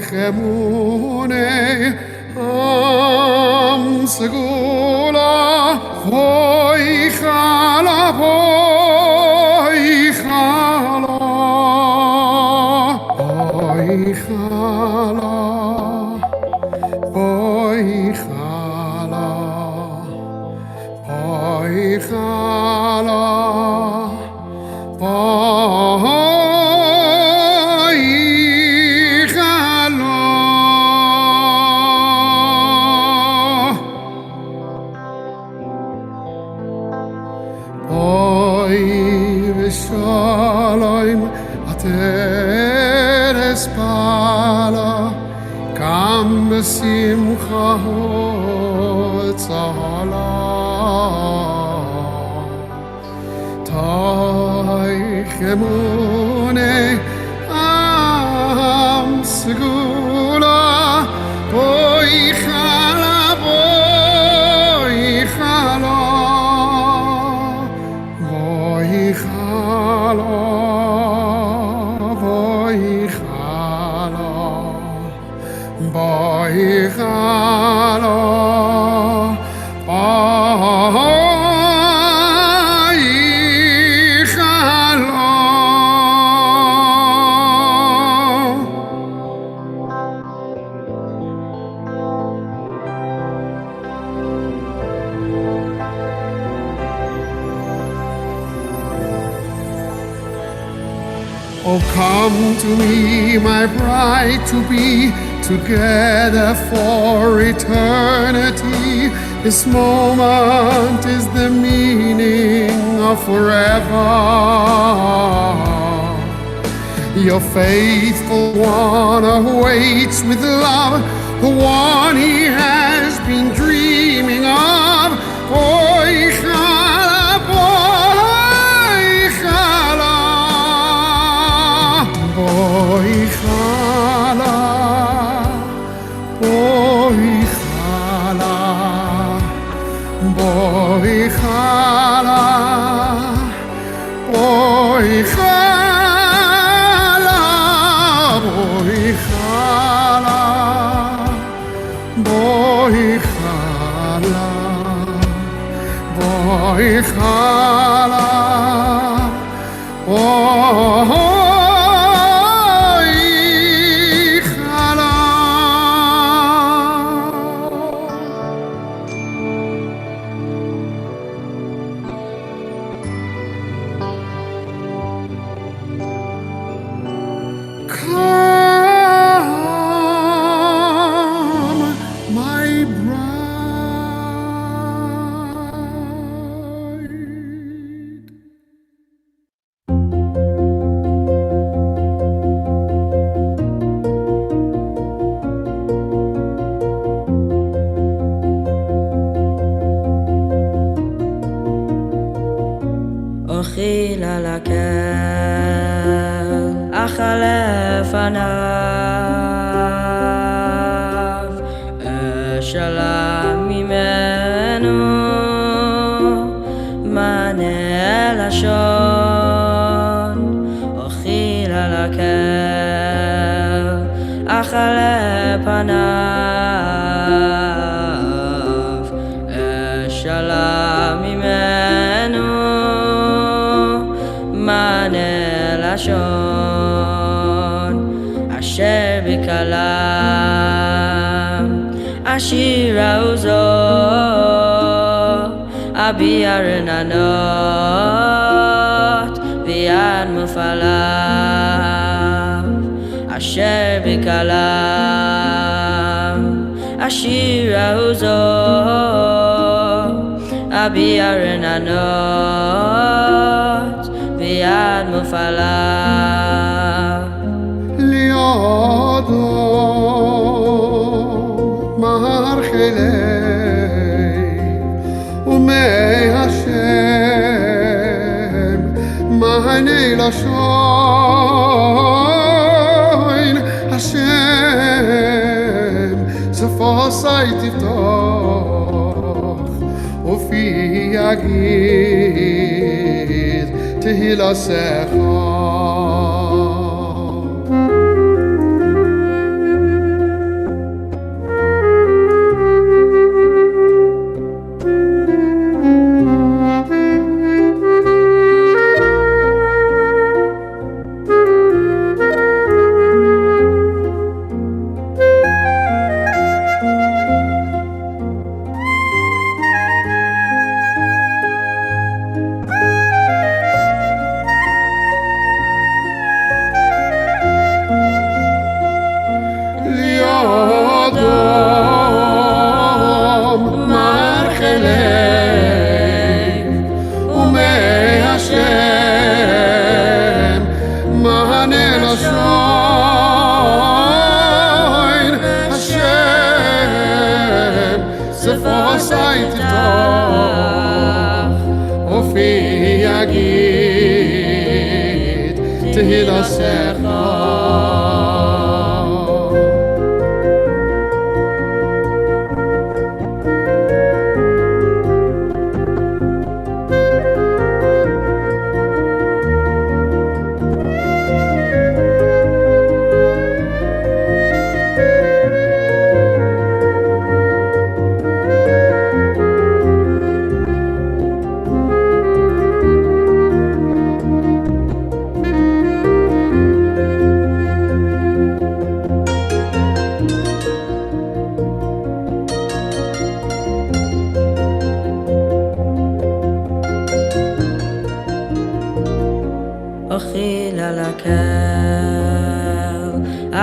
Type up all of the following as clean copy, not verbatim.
Chemune Am Segula Hoi Chala Hoi Chala Hoi Chala Hoi Chala Hoi Chala Shalom ateres pala kam besimcha tzala taichemune am segula boi chala Oh, come to me, my bride to be, together for eternity. This moment is the meaning of forever. Your faithful one awaits with love, the one he has been dreaming of. Boy, chala, boy, chala. Boy chala, boy chala, boy chala, boy chala, boy chala, boy chala, boy chala, oh. אוכיל על הקל, אכלה פניו, אשלה ממנו, מענה לשון. אוכיל על הקל, אכלה פניו, אשלה ממנו, מענה לשון. אשר בקלם עשירה וזו, אביע רננות ויד מופעליו. אשר בקלם עשירה וזו, אביע רננות ויד מופעליו. לידו מהרחלי ומי השם מענה לשון. השם שפוסי תפתח ופי יגיד תהילתך.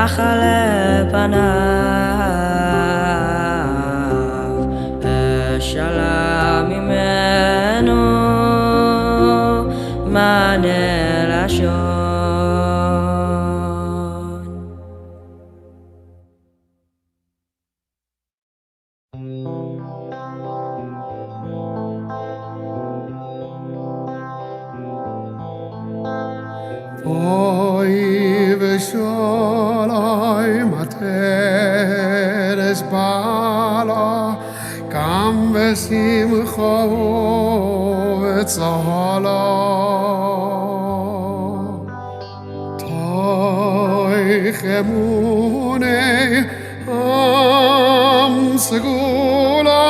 אכלה פניו, אשאלה ממנו מענה לשון. Oy v'sholom ateres bala kam v'simcha v'tzala toich emunei am segula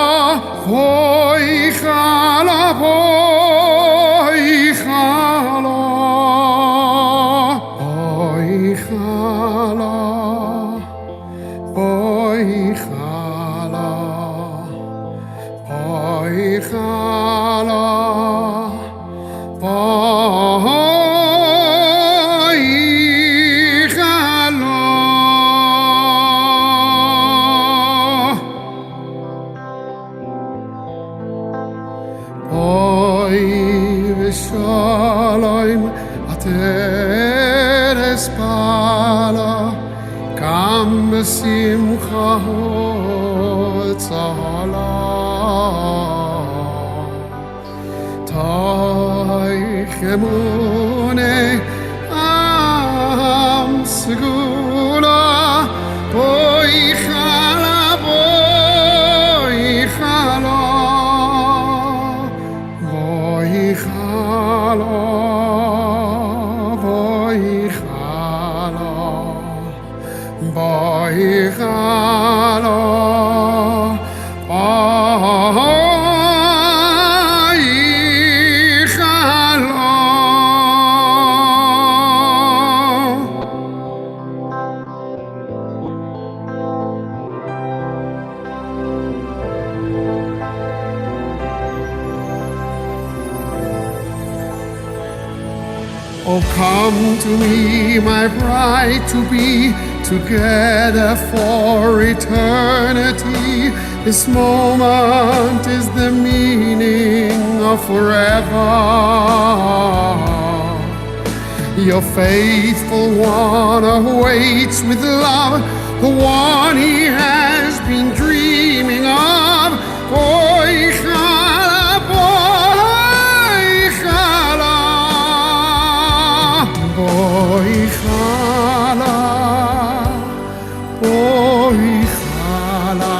voy chala voy chala Shalom ateres pala kam besimcha tzala toich emunei am segula boi chala boi chala boi chala boi chala boi chala Oh, come to me, my bride to be, together for eternity. This moment is the meaning of forever. Your faithful one awaits with love, the one he has been dreaming of. Boy, chala, boy, chala. Boy chala, boy chala,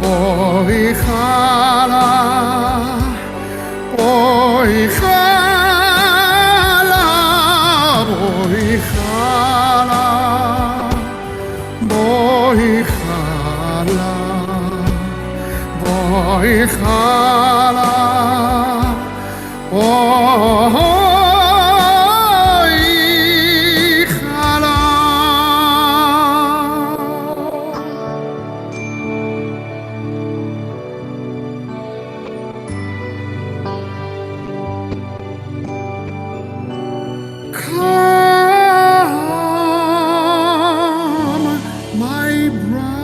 boy chala, boy chala, boy chala, boy chala, boy chala, oh. Come, my bride.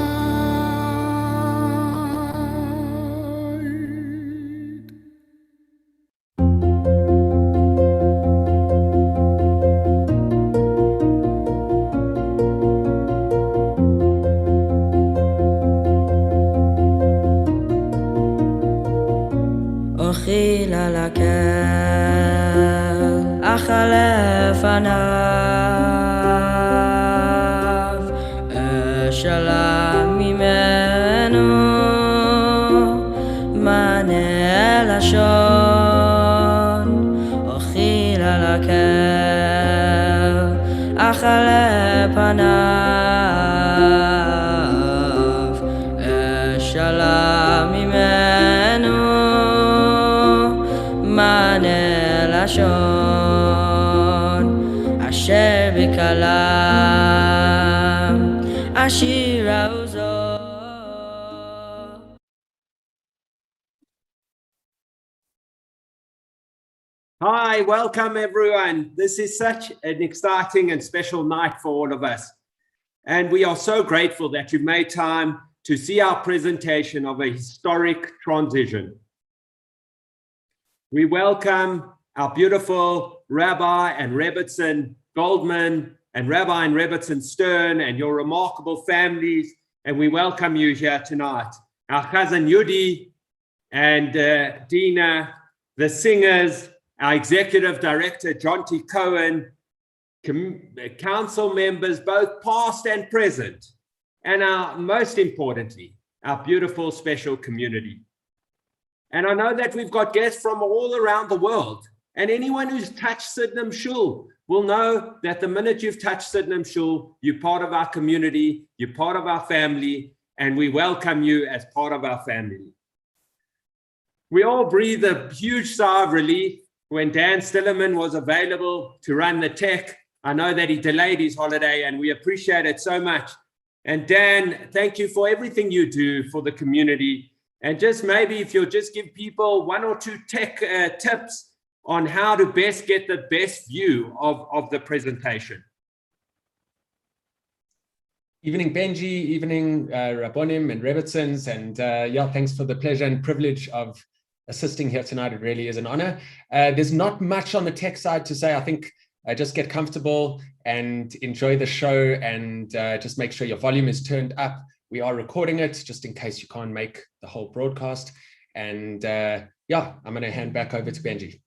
אוכיל על הקל, אכלה פניו, אשאלה ממנו מענה לשון. אוכיל על הקל, אכלה פניו, אשאלה ממנו מענה לשון. אשר בקלם עשירה וזו Hi, welcome everyone. This is such an exciting and special night for all of us. And we are so grateful that you made time to see our presentation of a historic transition. We welcome our beautiful Rabbi and Rebbitzin Goldman and Rabbi and Rebbitzin Stern and your remarkable families. And we welcome you here tonight. Our cousin Yudi and Dina, the singers, our executive director, John T. Cohen, council members, both past and present, and most importantly, our beautiful special community. And I know that we've got guests from all around the world, and anyone who's touched Sydenham Shul will know that the minute you've touched Sydenham Shul, you're part of our community, you're part of our family, and we welcome you as part of our family. We all breathe a huge sigh of relief when Dan Stillerman was available to run the tech. I know that he delayed his holiday and we appreciate it so much. And Dan, thank you for everything you do for the community. And just maybe if you'll just give people one or two tech tips on how to best get the best view of the presentation. Evening, Benji, evening, Rabbonim and Rebbitzins. And yeah, thanks for the pleasure and privilege of assisting here tonight. It really is an honor. There's not much on the tech side to say. I think just get comfortable and enjoy the show and just make sure your volume is turned up. We are recording it just in case you can't make the whole broadcast. And yeah, I'm going to hand back over to Benji.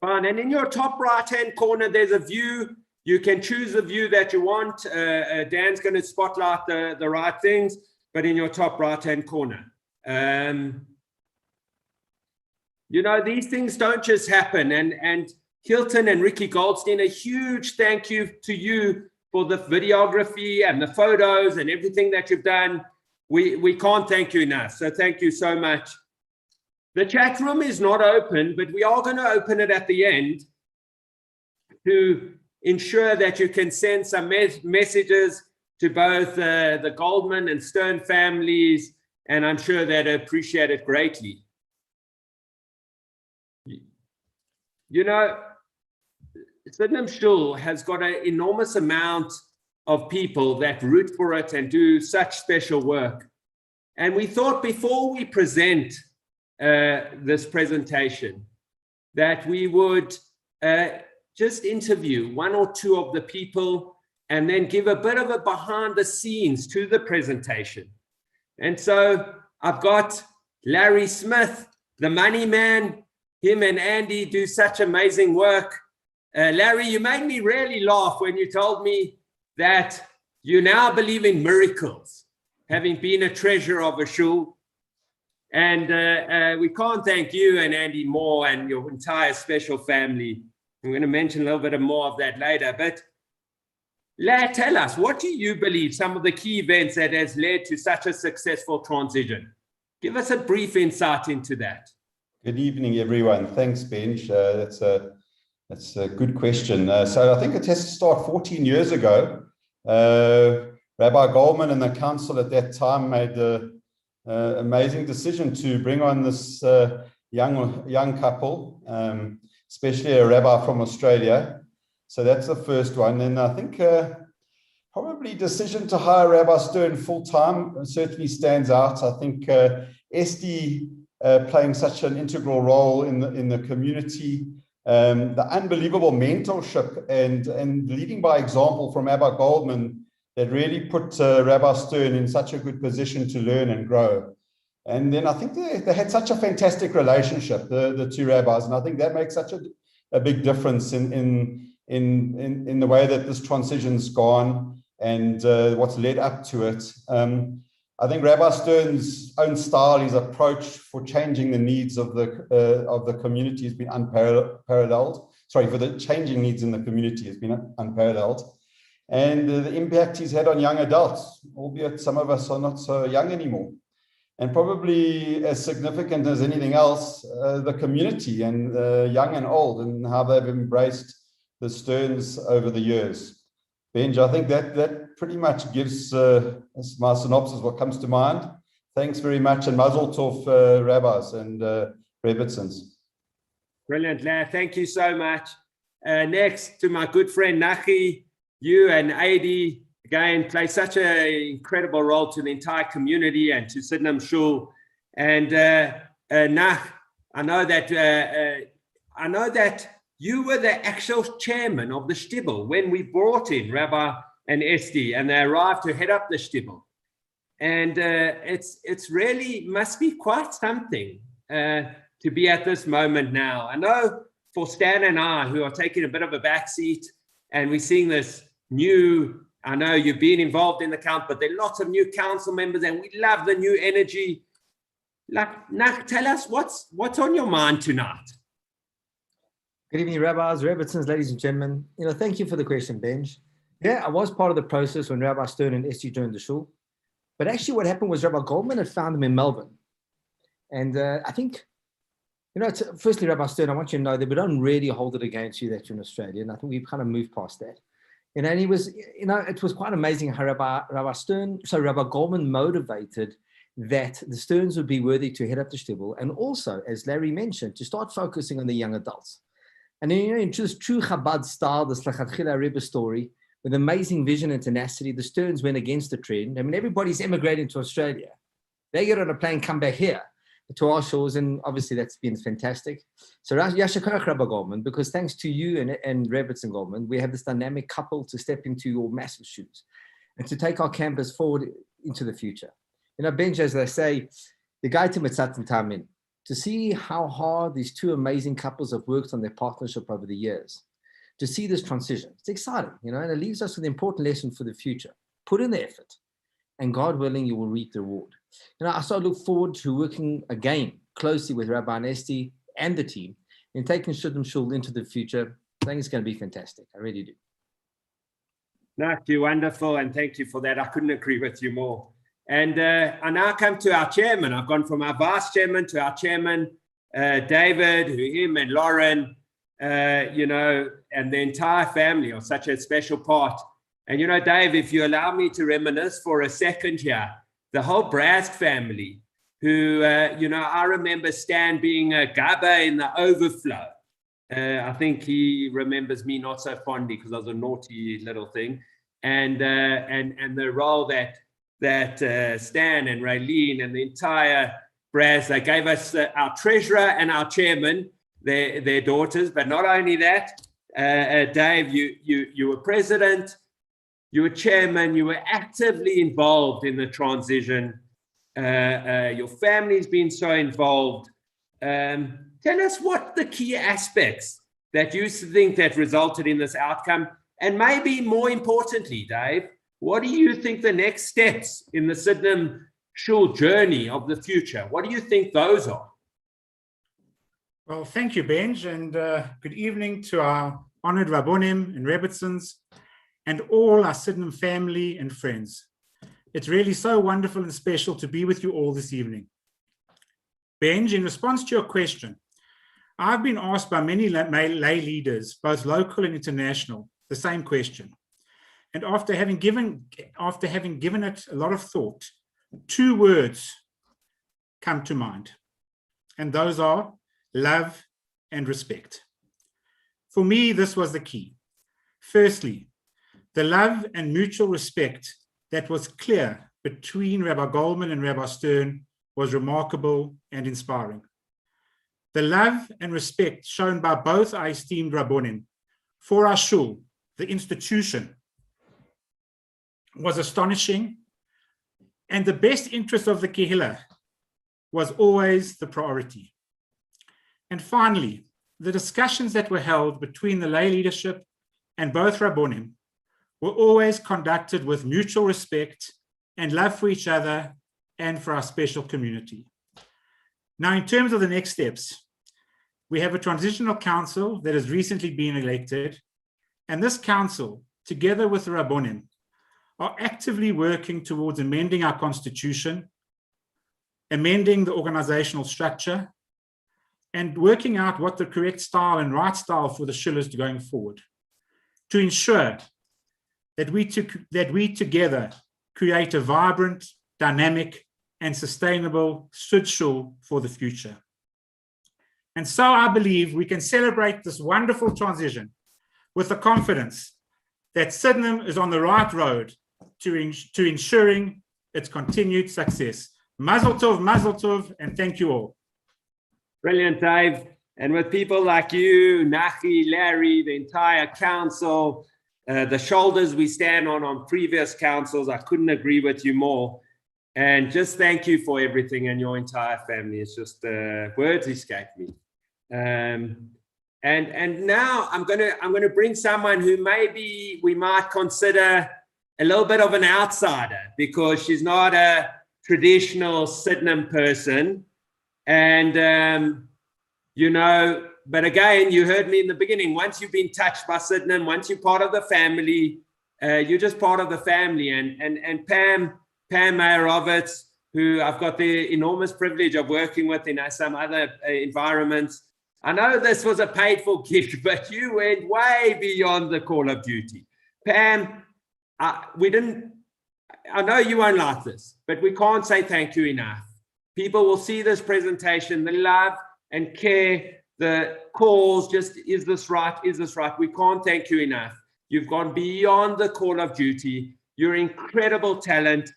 Fine. And in your top right-hand corner, there's a view. You can choose the view that you want. Dan's going to spotlight the right things, but in your top right-hand corner. You know, these things don't just happen. And Hilton and Ricky Goldstein, a huge thank you to you for the videography and the photos and everything that you've done. We can't thank you enough. So thank you so much. The chat room is not open, but we are going to open it at the end to ensure that you can send some messages to both the Goldman and Stern families, and I'm sure they'd appreciate it greatly. You know, Sydenham Shul has got an enormous amount of people that root for it and do such special work. And we thought before we present this presentation that we would just interview one or two of the people and then give a bit of a behind the scenes to the presentation. And so I've got Larry Smith, the money man. Him and Andy do such amazing work. Larry, you made me really laugh when you told me that you now believe in miracles, having been a treasurer of a shul. And we can't thank you and Andy more and your entire special family. I'm going to mention a little bit more of that later. But tell us, what do you believe some of the key events that has led to such a successful transition? Give us a brief insight into that. Good evening, everyone. Thanks, Benj. That's a good question. So I think it has to start 14 years ago. Rabbi Goldman and the council at that time made the amazing decision to bring on this young couple, especially a rabbi from Australia. So that's the first one. And I think probably decision to hire Rabbi Stern full-time certainly stands out. I think Esty playing such an integral role in the community, the unbelievable mentorship and leading by example from Rabbi Goldman that really put Rabbi Stern in such a good position to learn and grow. And then I think they had such a fantastic relationship, the two rabbis, and I think that makes such a big difference in the way that this transition's gone and what's led up to it. I think Rabbi Stern's own style, his approach for changing the needs of the community has been unparalleled. Sorry, for the changing needs in the community has been unparalleled. And the impact he's had on young adults, albeit some of us are not so young anymore. And probably as significant as anything else, the community and young and old and how they've embraced the Sterns over the years. Benj, I think that pretty much gives my synopsis what comes to mind. Thanks very much, and mazel tov, rabbis and rebbitzins. Brilliant, lad. Thank you so much. Next to my good friend Nachi, you and Adi again play such an incredible role to the entire community and to Sydenham Shul. And Nach, I know that you were the actual chairman of the shtibel when we brought in Rabbi and Esti, and they arrived to head up the shtibel. And it's really must be quite something to be at this moment now. I know for Stan and I, who are taking a bit of a backseat, and we're seeing this new, I know you've been involved in the count, but there are lots of new council members, and we love the new energy. Like, Nach, tell us what's on your mind tonight. Good evening, rabbis, rebbitzins, ladies and gentlemen. Thank you for the question, Benj. Yeah, I was part of the process when Rabbi Stern and Esti joined the shul. But actually what happened was Rabbi Goldman had found them in Melbourne. And I think, firstly, Rabbi Stern, I want you to know that we don't really hold it against you that you're in Australia. And I think we've kind of moved past that. And he was, it was quite amazing how Rabbi Goldman motivated that the Sterns would be worthy to head up the shtibel. And also, as Larry mentioned, to start focusing on the young adults. And in just true Chabad style, the Slachat Chila Rebbe story, with amazing vision and tenacity, the Sterns went against the trend. I mean, everybody's emigrating to Australia. They get on a plane, come back here to our shores, and obviously that's been fantastic. So Yasher Koach, Rabbi Goldman, because thanks to you and Rebitz and Goldman, we have this dynamic couple to step into your massive shoes and to take our campus forward into the future. Benj, as they say, the guy to Mitzvah and Tamin, to see how hard these two amazing couples have worked on their partnership over the years, to see this transition. It's exciting, and it leaves us with an important lesson for the future. Put in the effort, and God willing, you will reap the reward. I so look forward to working again closely with Rabbi Esti and the team in taking Sydenham Shul into the future. I think it's going to be fantastic. I really do. Nach, you're wonderful, and thank you for that. I couldn't agree with you more. And I now come to our chairman. I've gone from our vice chairman to our chairman, David, him and Lauren, and the entire family are such a special part. And, Dave, if you allow me to reminisce for a second here, the whole Brask family, who, I remember Stan being a Gabba in the overflow. I think he remembers me not so fondly because I was a naughty little thing. And the role that Stan and Raylene and the entire Brass, they gave us our treasurer and our chairman, their daughters. But not only that, Dave, you were president, you were chairman, you were actively involved in the transition. Your family's been so involved. Tell us what the key aspects that you think that resulted in this outcome. And maybe more importantly, Dave, what do you think the next steps in the Sydenham Shul journey of the future? What do you think those are? Well, thank you, Benj, and good evening to our honored Rabbonim and Rebbitzins and all our Sydenham family and friends. It's really so wonderful and special to be with you all this evening. Benj, in response to your question, I've been asked by many lay leaders, both local and international, the same question. And after having given it a lot of thought, two words come to mind, and those are love and respect. For me, this was the key. Firstly, the love and mutual respect that was clear between Rabbi Goldman and Rabbi Stern was remarkable and inspiring. The love and respect shown by both our esteemed Rabbonim for our shul, the institution, was astonishing, and the best interest of the Kehillah was always the priority. And finally, the discussions that were held between the lay leadership and both Rabbonim were always conducted with mutual respect and love for each other and for our special community. Now, in terms of the next steps, we have a transitional council that has recently been elected, and this council, together with the Rabbonim, are actively working towards amending our constitution, amending the organizational structure, and working out what the correct style and right style for the shul is going forward, to ensure that we together create a vibrant, dynamic, and sustainable Sud shul for the future. And so I believe we can celebrate this wonderful transition with the confidence that Sydenham is on the right road to ensuring its continued success. Mazel tov, and thank you all. Brilliant, Dave. And with people like you, Nachi, Larry, the entire council, the shoulders we stand on previous councils, I couldn't agree with you more. And just thank you for everything and your entire family. It's just words escape me. And now I'm gonna bring someone who maybe we might consider a little bit of an outsider because she's not a traditional Sydenham person. And you know, but again, you heard me in the beginning, once you've been touched by Sydenham, once you're part of the family, you're just part of the family. And Pam Mayer-Roberts, who I've got the enormous privilege of working with in some other environments. I know this was a paid-for gig, but you went way beyond the call of duty. Pam, I know you won't like this, but we can't say thank you enough. People will see this presentation, the love and care, the calls, just, is this right? Is this right? We can't thank you enough. You've gone beyond the call of duty. You're incredible talent.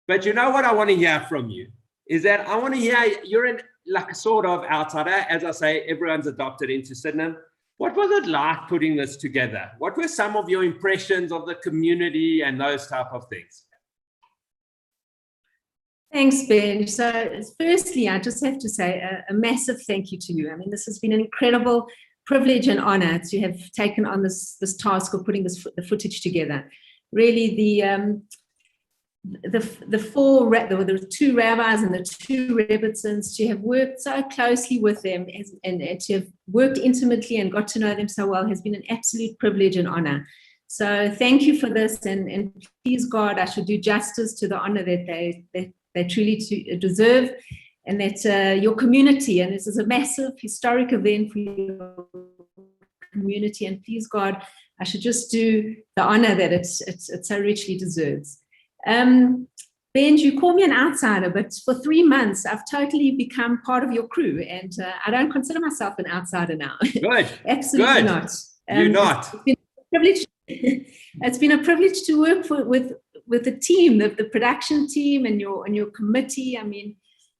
But you know what I want to hear from you is that I want to hear, you're in like a sort of outsider. As I say, everyone's adopted into Sydenham. What was it like putting this together? What were some of your impressions of the community and those type of things? Thanks, Ben. So firstly, I just have to say a massive thank you to you. I mean, this has been an incredible privilege and honor to have taken on this task of putting the footage together. Really, the two rabbis and the two rebbitzins, to have worked so closely with them and to have worked intimately and got to know them so well has been an absolute privilege and honor. So thank you for this, and please God, I should do justice to the honor that they truly deserve, and that your community, and this is a massive historic event for your community, and please God, I should just do the honor that it so richly deserves. Ben, you call me an outsider, but for 3 months, I've totally become part of your crew, and I don't consider myself an outsider now. Good. Absolutely Good. not. You're not. It's been a privilege. It's been a privilege to work with the team, the production team, and your committee. I mean,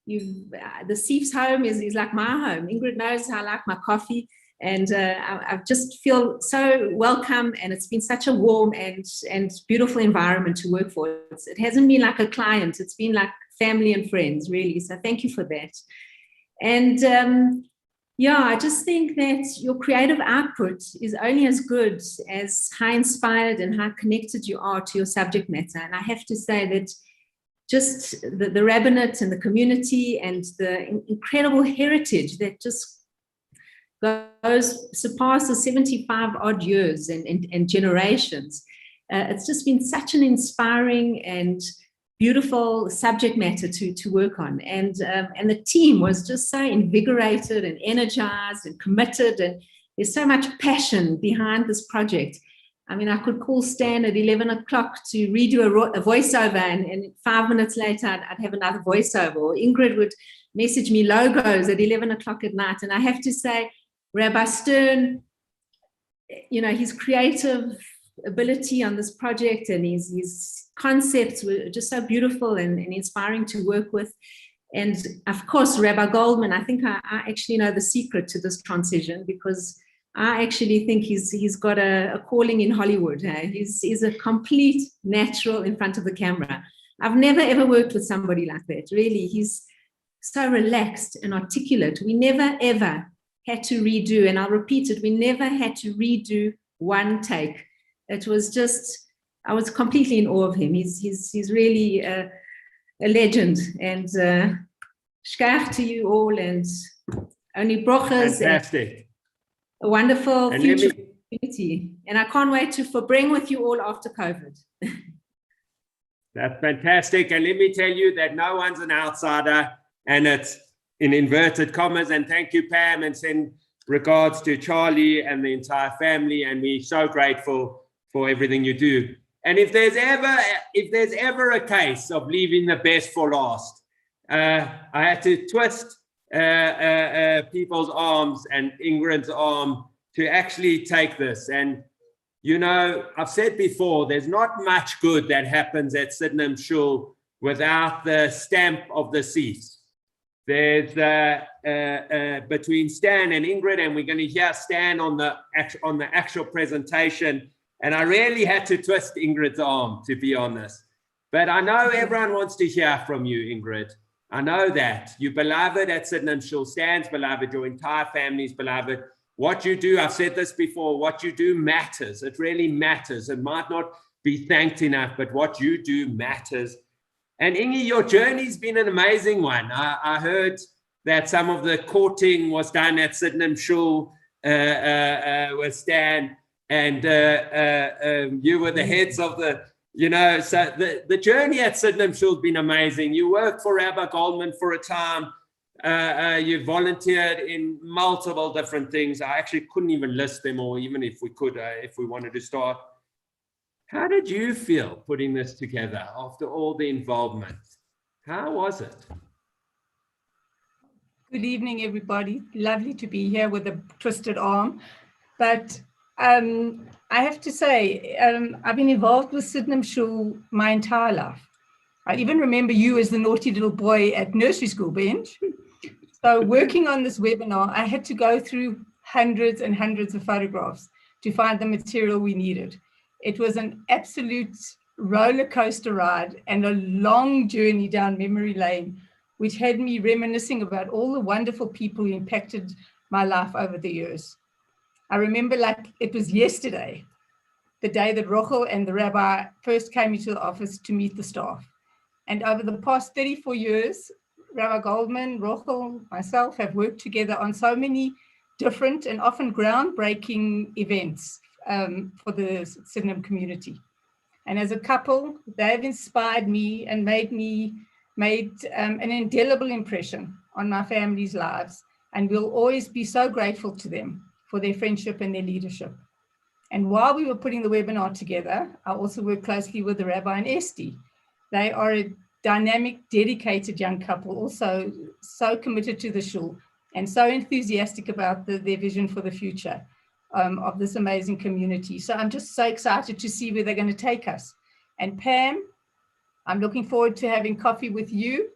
the Sief's home is like my home. Ingrid knows how I like my coffee. And I just feel so welcome, and it's been such a warm and beautiful environment to work for. It hasn't been like a client, it's been like family and friends, really. So thank you for that. And yeah, I just think that your creative output is only as good as how inspired and how connected you are to your subject matter. And I have to say that just the rabbinate and the community and the incredible heritage that just surpasses 75 odd years and generations. It's just been such an inspiring and beautiful subject matter to work on. And the team was just so invigorated and energized and committed, and there's so much passion behind this project. I mean, I could call Stan at 11 o'clock to redo a voiceover, and 5 minutes later I'd have another voiceover, or Ingrid would message me logos at 11 o'clock at night. And I have to say, Rabbi Stern, you know, his creative ability on this project and his concepts were just so beautiful and inspiring to work with. And of course, Rabbi Goldman, I think I actually know the secret to this transition, because I actually think he's got a calling in Hollywood. He's a complete natural in front of the camera. I've never ever worked with somebody like that. Really, he's so relaxed and articulate. We never ever had to redo, and I'll repeat it, we never had to redo one take. It was just, I was completely in awe of him. He's really a legend, and shkach to you all, and only brochas. Fantastic. A wonderful And future community. And I can't wait for bring with you all after COVID. That's fantastic. And let me tell you that no one's an outsider, and it's in inverted commas. And thank you, Pam, and send regards to Charlie and the entire family. And we're so grateful for everything you do. And if there's ever a case of leaving the best for last, I had to twist people's arms and Ingrid's arm to actually take this. And, you know, I've said before, there's not much good that happens at Sydenham Shul without the stamp of the cease. There's between Stan and Ingrid, and we're going to hear Stan on the actual presentation. And I really had to twist Ingrid's arm, to be honest. But I know everyone wants to hear from you, Ingrid. I know that. You're beloved at Sydenham Shul. Stan's beloved. Your entire family's beloved. What you do, I've said this before, what you do matters. It really matters. It might not be thanked enough, but what you do matters. And Ingi, your journey's been an amazing one. I heard that some of the courting was done at Sydenham Shul with Stan, and you were the heads of the, you know, so the journey at Sydenham Shul has been amazing. You worked for Rabbi Goldman for a time. You volunteered in multiple different things. I actually couldn't even list them all, even if we could, if we wanted to start. How did you feel putting this together after all the involvement? How was it? Good evening, everybody. Lovely to be here with a twisted arm. But I have to say, I've been involved with Sydenham Shul my entire life. I even remember you as the naughty little boy at nursery school, Benj. So working on this webinar, I had to go through hundreds and hundreds of photographs to find the material we needed. It was an absolute roller coaster ride and a long journey down memory lane, which had me reminiscing about all the wonderful people who impacted my life over the years. I remember like it was yesterday, the day that Rochel and the rabbi first came into the office to meet the staff. And over the past 34 years, Rabbi Goldman, Rochel, myself have worked together on so many different and often groundbreaking events for the Sydenham community. And as a couple, they have inspired me and made an indelible impression on my family's lives. And we'll always be so grateful to them for their friendship and their leadership. And while we were putting the webinar together, I also worked closely with the Rabbi and Esty. They are a dynamic, dedicated young couple, also so committed to the shul and so enthusiastic about their vision for the future of this amazing community. So I'm just so excited to see where they're going to take us. And Pam, I'm looking forward to having coffee with you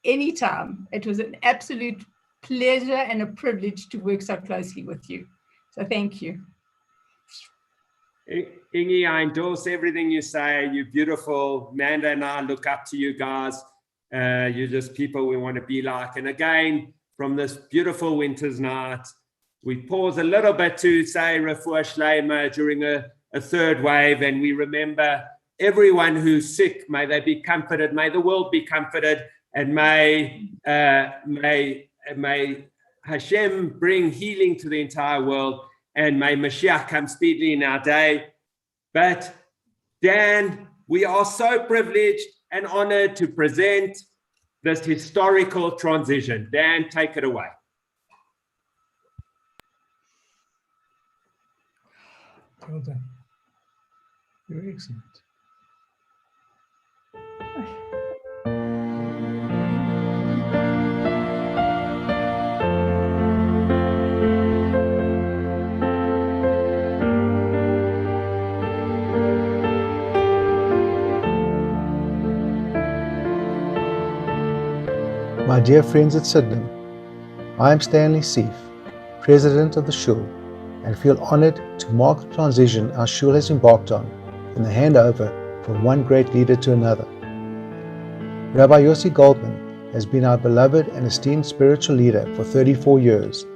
anytime. It was an absolute pleasure and a privilege to work so closely with you. So thank you. Ingi, I endorse everything you say. You're beautiful. Manda and I look up to you guys. You're just people we want to be like. And again, from this beautiful winter's night, we pause a little bit to say Refuah Shleima during a third wave, and we remember everyone who's sick. May they be comforted. May the world be comforted, and may Hashem bring healing to the entire world, and may Mashiach come speedily in our day. But Dan, we are so privileged and honored to present this historical transition. Dan, take it away. Well done. You're excellent. My dear friends at Sydenham, I am Stanley Seif, President of the Shul, and feel honored to mark the transition our Shul has embarked on in the handover from one great leader to another. Rabbi Yossi Goldman has been our beloved and esteemed spiritual leader for 34 years.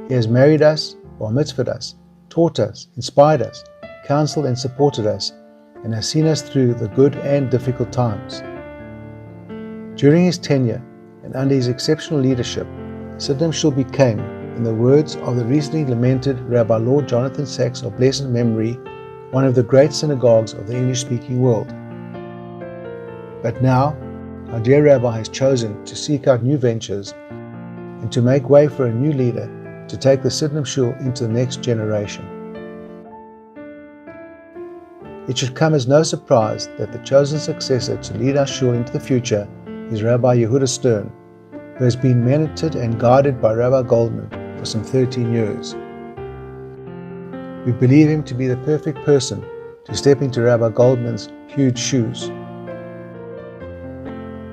He has married us, bar mitzvahed us, taught us, inspired us, counseled and supported us, and has seen us through the good and difficult times. During his tenure, and under his exceptional leadership, Sydenham Shul became, in the words of the recently lamented Rabbi Lord Jonathan Sachs of blessed memory, one of the great synagogues of the English-speaking world. But now, our dear Rabbi has chosen to seek out new ventures and to make way for a new leader to take the Sydenham Shul into the next generation. It should come as no surprise that the chosen successor to lead our Shul into the future is Rabbi Yehuda, who has been mentored and guided by Rabbi Goldman for some 13 years. We believe him to be the perfect person to step into Rabbi Goldman's huge shoes.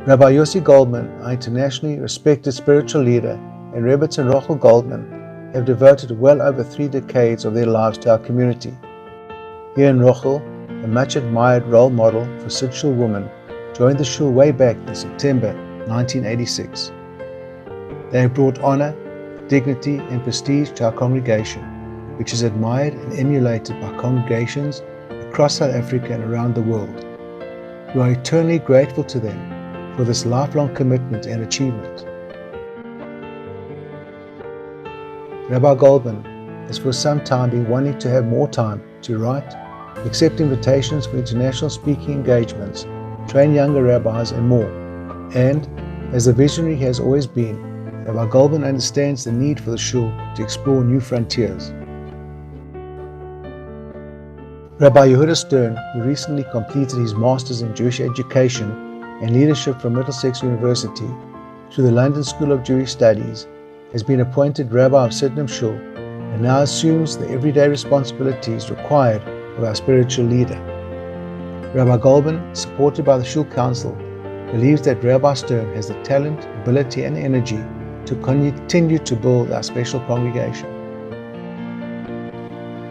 Rabbi Yossi Goldman, our internationally respected spiritual leader, and Rebbetzin Rochel Goldman have devoted well over 3 decades of their lives to our community. Here in Rochel, a much admired role model for Sid Shul women, joined the Shul way back in September 1986. They have brought honor, dignity, and prestige to our congregation, which is admired and emulated by congregations across South Africa and around the world. We are eternally grateful to them for this lifelong commitment and achievement. Rabbi Goldman has for some time been wanting to have more time to write, accept invitations for international speaking engagements, train younger rabbis, and more. And, as the visionary he has always been, Rabbi Goldman understands the need for the Shul to explore new frontiers. Rabbi Yehuda Stern, who recently completed his Master's in Jewish Education and Leadership from Middlesex University through the London School of Jewish Studies, has been appointed Rabbi of Sydenham Shul and now assumes the everyday responsibilities required of our spiritual leader. Rabbi Goldman, supported by the Shul Council, believes that Rabbi Stern has the talent, ability, and energy to continue to build our special congregation.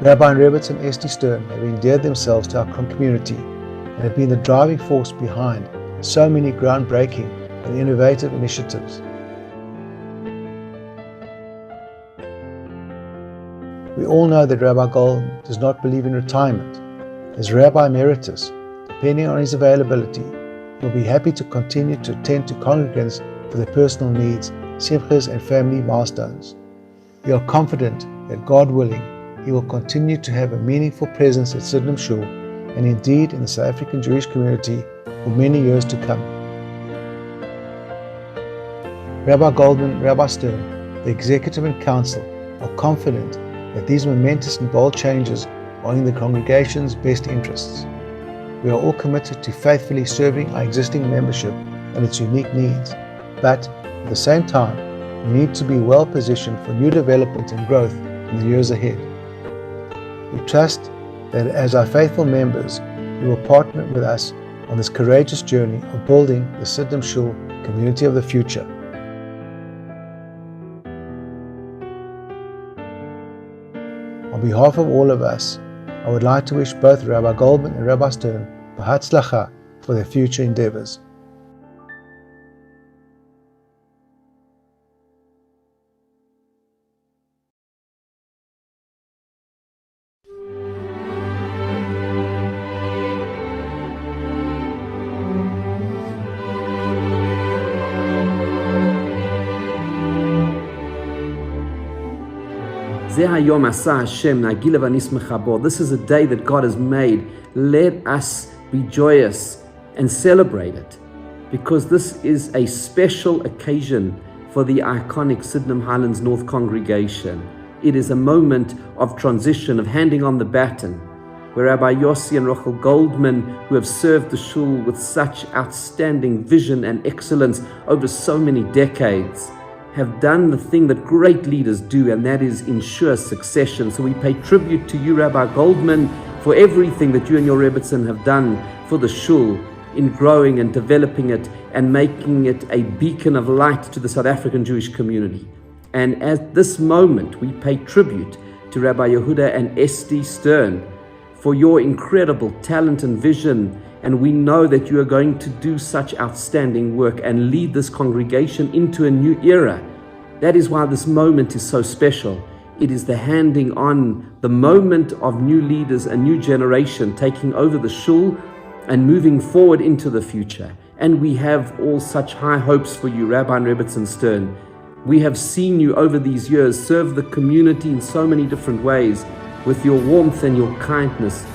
Rabbi and Rebbetzin Esti Stern have endeared themselves to our community and have been the driving force behind so many groundbreaking and innovative initiatives. We all know that Rabbi Goldman does not believe in retirement. As Rabbi Emeritus, depending on his availability, he will be happy to continue to attend to congregants for their personal needs, simchas, and family milestones. We are confident that, God willing, he will continue to have a meaningful presence at Sydenham Shul and indeed in the South African Jewish community for many years to come. Rabbi Goldman and Rabbi Stern, the Executive and Council, are confident that these momentous and bold changes are in the congregation's best interests. We are all committed to faithfully serving our existing membership and its unique needs, but at the same time, we need to be well positioned for new development and growth in the years ahead. We trust that as our faithful members, you will partner with us on this courageous journey of building the Sydenham Shul community of the future. On behalf of all of us, I would like to wish both Rabbi Goldman and Rabbi Stern B'Hatzlacha for their future endeavors. This is a day that God has made. Let us be joyous and celebrate it, because this is a special occasion for the iconic Sydenham Highlands North congregation. It is a moment of transition, of handing on the baton, where Rabbi Yossi and Rochel Goldman, who have served the Shul with such outstanding vision and excellence over so many decades, have done the thing that great leaders do, and that is ensure succession. So we pay tribute to you, Rabbi Goldman, for everything that you and your Rebbetzin have done for the Shul in growing and developing it and making it a beacon of light to the South African Jewish community. And at this moment, we pay tribute to Rabbi Yehuda and Esti Stern for your incredible talent and vision. And we know that you are going to do such outstanding work and lead this congregation into a new era. That is why this moment is so special. It is the handing on, the moment of new leaders, a new generation taking over the Shul and moving forward into the future. And we have all such high hopes for you, Rabbi and Rebbetzin Stern. We have seen you over these years serve the community in so many different ways, with your warmth and your kindness,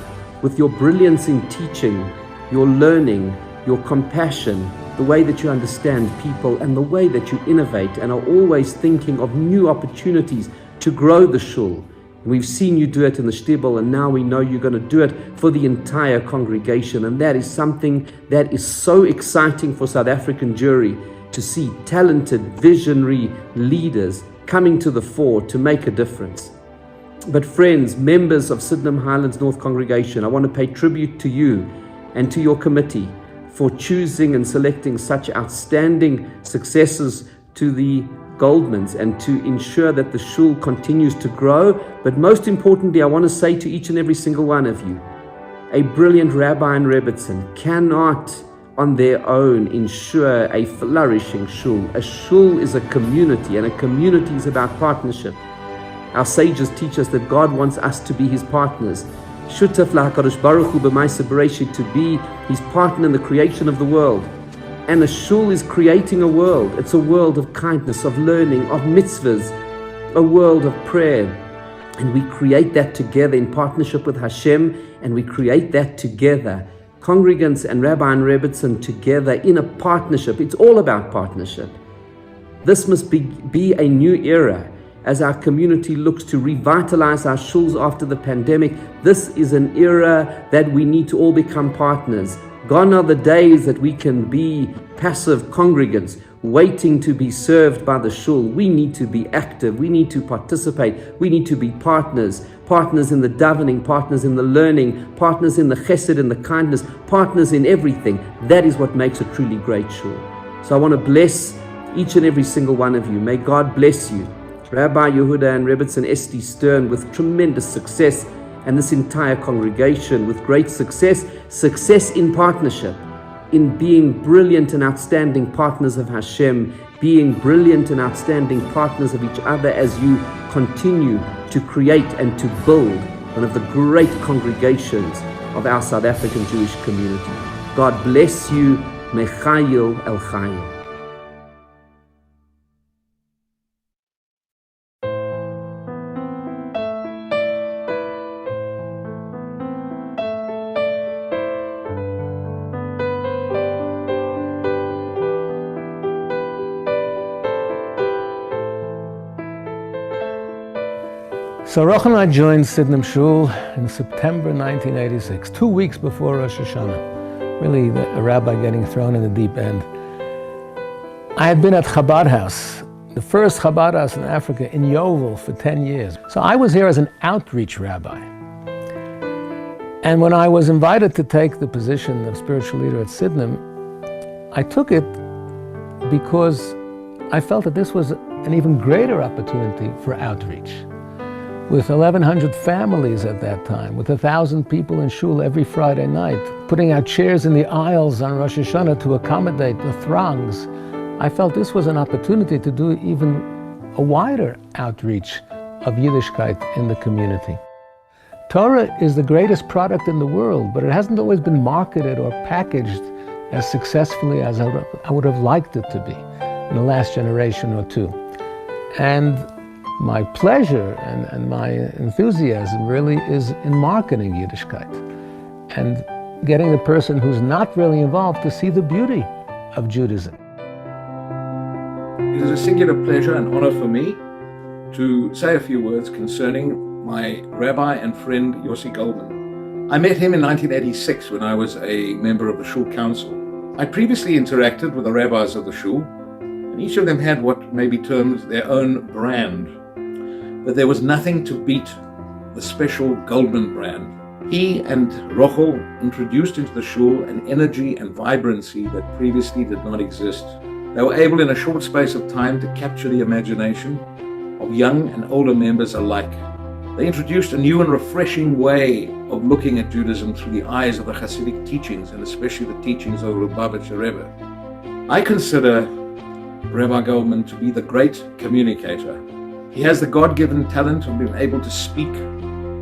with your brilliance in teaching, your learning, your compassion, the way that you understand people, and the way that you innovate and are always thinking of new opportunities to grow the Shul. We've seen you do it in the Shtibel, and now we know you're going to do it for the entire congregation. And that is something that is so exciting for South African Jewry. to see talented, visionary leaders coming to the fore to make a difference. But friends, members of Sydenham Highlands North Congregation, I want to pay tribute to you and to your committee for choosing and selecting such outstanding successors to the Goldmans and to ensure that the shul continues to grow. But most importantly, I want to say to each and every single one of you, a brilliant Rabbi and Rebbitzin cannot on their own ensure a flourishing shul. A shul is a community, and a community is about partnership. Our sages teach us that God wants us to be his partners. Shutaf LaHakadosh Baruch Hu b'Maaseh Bereshit, to be his partner in the creation of the world. And a shul is creating a world. It's a world of kindness, of learning, of mitzvahs, a world of prayer. And we create that together in partnership with Hashem, and we create that together, congregants and Rabbi and Rebbitzin together in a partnership. It's all about partnership. This must be a new era as our community looks to revitalize our shuls after the pandemic. This is an era that we need to all become partners. Gone are the days that we can be passive congregants waiting to be served by the shul. We need to be active. We need to participate. We need to be partners. Partners in the davening, partners in the learning, partners in the chesed and the kindness, partners in everything. That is what makes a truly great shul. So I want to bless each and every single one of you. May God bless you. Rabbi Yehuda and Rebbitzin Esti Stern with tremendous success, and this entire congregation with great success in partnership, in being brilliant and outstanding partners of Hashem, being brilliant and outstanding partners of each other as you continue to create and to build one of the great congregations of our South African Jewish community. God bless you. Mechayil El Chayil. So Roch and I joined Sydenham Shul in September 1986, 2 weeks before Rosh Hashanah. Really a rabbi getting thrown in the deep end. I had been at Chabad House, the first Chabad House in Africa, in Yeovil for 10 years. So I was here as an outreach rabbi. And when I was invited to take the position of spiritual leader at Sydenham, I took it because I felt that this was an even greater opportunity for outreach. With 1,100 families at that time, with 1,000 people in shul every Friday night, putting out chairs in the aisles on Rosh Hashanah to accommodate the throngs, I felt this was an opportunity to do even a wider outreach of Yiddishkeit in the community. Torah is the greatest product in the world, but it hasn't always been marketed or packaged as successfully as I would have liked it to be in the last generation or two. And my pleasure and my enthusiasm really is in marketing Yiddishkeit and getting the person who's not really involved to see the beauty of Judaism. It is a singular pleasure and honor for me to say a few words concerning my rabbi and friend Yossi Goldman. I met him in 1986 when I was a member of the Shul Council. I previously interacted with the rabbis of the Shul, and each of them had what may be termed their own brand. But there was nothing to beat the special Goldman brand. He and Rochel introduced into the shul an energy and vibrancy that previously did not exist. They were able in a short space of time to capture the imagination of young and older members alike. They introduced a new and refreshing way of looking at Judaism through the eyes of the Hasidic teachings, and especially the teachings of Lubavitcher Rebbe. I consider Rabbi Goldman to be the great communicator. He has the God-given talent of being able to speak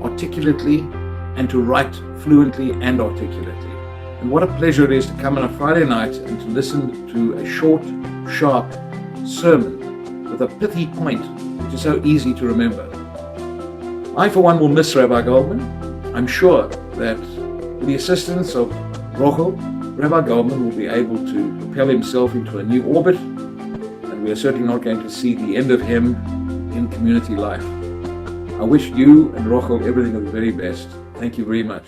articulately and to write fluently and articulately. And what a pleasure it is to come on a Friday night and to listen to a short, sharp sermon with a pithy point, which is so easy to remember. I, for one, will miss Rabbi Goldman. I'm sure that with the assistance of Rochel, Rabbi Goldman will be able to propel himself into a new orbit, and we are certainly not going to see the end of him in community life. I wish you and Rochel everything of the very best. Thank you very much.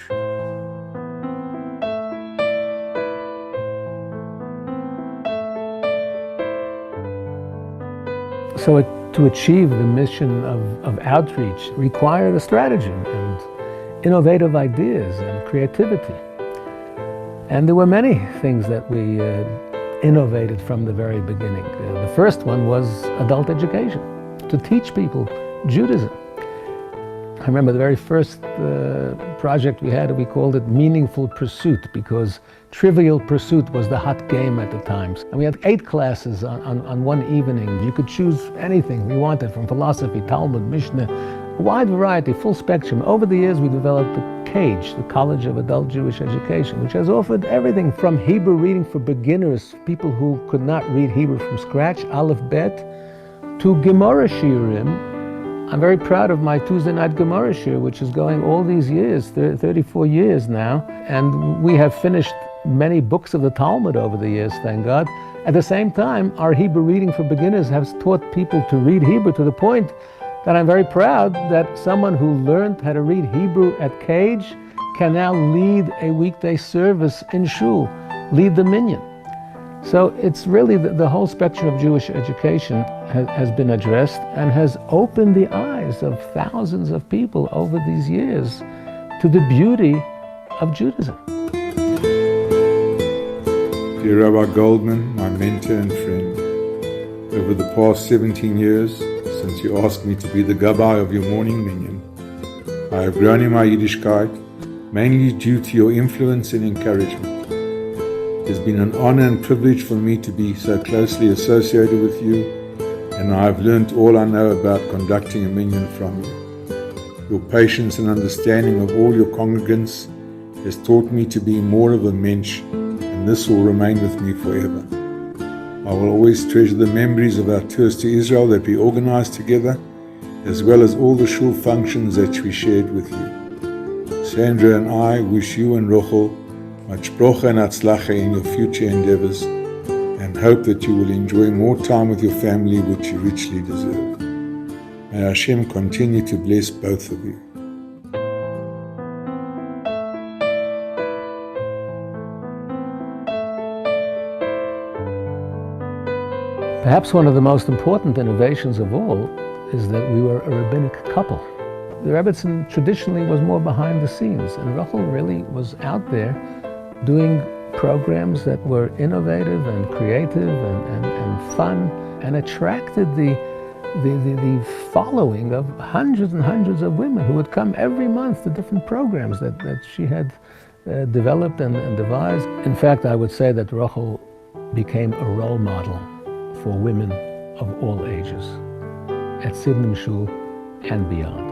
So to achieve the mission of outreach required a strategy and innovative ideas and creativity. And there were many things that we innovated from the very beginning. The first one was adult education, to teach people Judaism. I remember the very first project we had, we called it Meaningful Pursuit, because Trivial Pursuit was the hot game at the time. And we had 8 classes on one evening. You could choose anything we wanted, from philosophy, Talmud, Mishnah, a wide variety, full spectrum. Over the years, we developed the CAGE, the College of Adult Jewish Education, which has offered everything from Hebrew reading for beginners, people who could not read Hebrew from scratch, Aleph Bet, to Gemara Shiurim. I'm very proud of my Tuesday night Gemara Shir, which is going all these years, 34 years now, and we have finished many books of the Talmud over the years, thank God. At the same time, our Hebrew reading for beginners has taught people to read Hebrew to the point that I'm very proud that someone who learned how to read Hebrew at CAGE can now lead a weekday service in shul, lead the minyan. So it's really the whole spectrum of Jewish education has been addressed and has opened the eyes of thousands of people over these years to the beauty of Judaism. Dear Rabbi Goldman, my mentor and friend, over the past 17 years, since you asked me to be the gabbai of your morning minyan, I have grown in my Yiddishkeit, mainly due to your influence and encouragement. It has been an honor and privilege for me to be so closely associated with you, and I have learned all I know about conducting a minyan from you. Your patience and understanding of all your congregants has taught me to be more of a mensch, and this will remain with me forever. I will always treasure the memories of our tours to Israel that we organized together, as well as all the shul functions that we shared with you. Sandra and I wish you and Rochel much brocha and atzlacha in your future endeavors, and hope that you will enjoy more time with your family, which you richly deserve. May Hashem continue to bless both of you. Perhaps one of the most important innovations of all is that we were a rabbinic couple. The Rebbetzin traditionally was more behind the scenes, and Rachel really was out there doing programs that were innovative and creative and fun, and attracted the following of hundreds and hundreds of women who would come every month to different programs that she had developed and devised. In fact, I would say that Rachel became a role model for women of all ages at Sidnim Shul and beyond.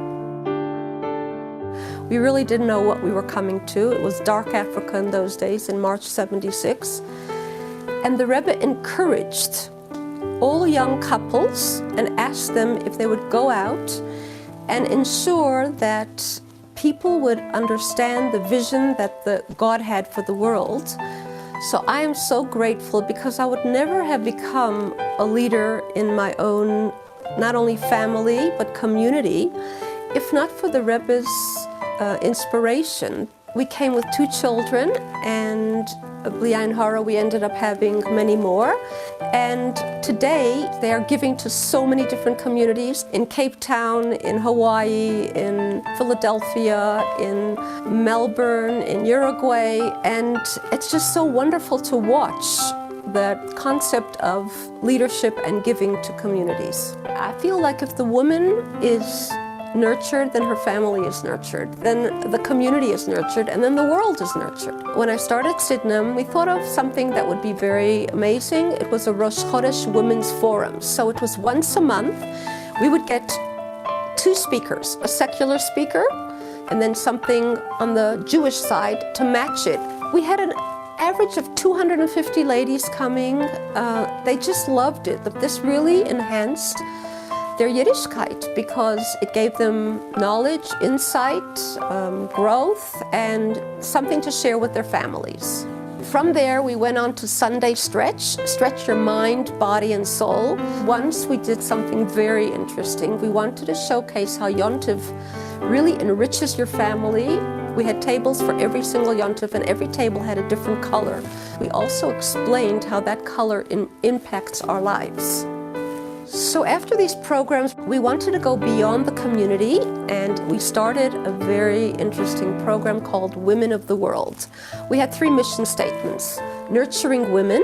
We really didn't know what we were coming to. It was dark Africa in those days, in March 76. And the Rebbe encouraged all young couples and asked them if they would go out and ensure that people would understand the vision that God had for the world. So I am so grateful, because I would never have become a leader in my own, not only family, but community, if not for the Rebbe's inspiration. We came with 2 children, and B'li'ayin hara, we ended up having many more. And today they are giving to so many different communities in Cape Town, in Hawaii, in Philadelphia, in Melbourne, in Uruguay. And it's just so wonderful to watch the concept of leadership and giving to communities. I feel like if the woman is nurtured, then her family is nurtured, then the community is nurtured, and then the world is nurtured. When I started Sidnim, we thought of something that would be very amazing. It was a Rosh Chodesh Women's Forum. So it was once a month. We would get 2 speakers, a secular speaker, and then something on the Jewish side to match it. We had an average of 250 ladies coming. They just loved it. This really enhanced their Yiddishkeit, because it gave them knowledge, insight, growth, and something to share with their families. From there, we went on to Sunday stretch your mind, body, and soul. Once we did something very interesting. We wanted to showcase how Yontiv really enriches your family. We had tables for every single Yontiv, and every table had a different color. We also explained how that color impacts our lives. So after these programs, we wanted to go beyond the community, and we started a very interesting program called Women of the World. We had 3 mission statements: nurturing women,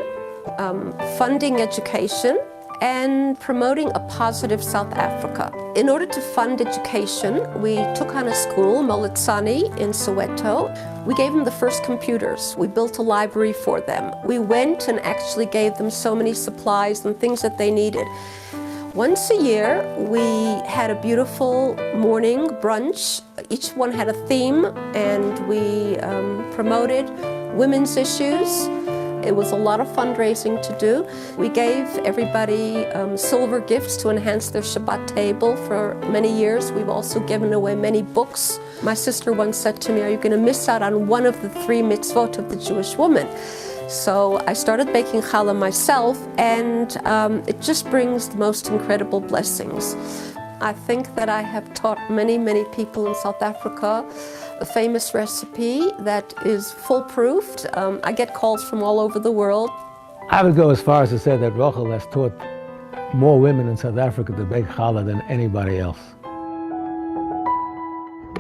funding education, and promoting a positive South Africa. In order to fund education, we took on a school, Molitsani in Soweto. We gave them the first computers. We built a library for them. We went and actually gave them so many supplies and things that they needed. Once a year, we had a beautiful morning brunch. Each one had a theme, and we promoted women's issues. It was a lot of fundraising to do. We gave everybody silver gifts to enhance their Shabbat table for many years. We've also given away many books. My sister once said to me, "Are you going to miss out on one of the 3 mitzvot of the Jewish woman?" So I started baking challah myself, and it just brings the most incredible blessings. I think that I have taught many, many people in South Africa a famous recipe that is foolproof. I get calls from all over the world. I would go as far as to say that Rochel has taught more women in South Africa to bake challah than anybody else.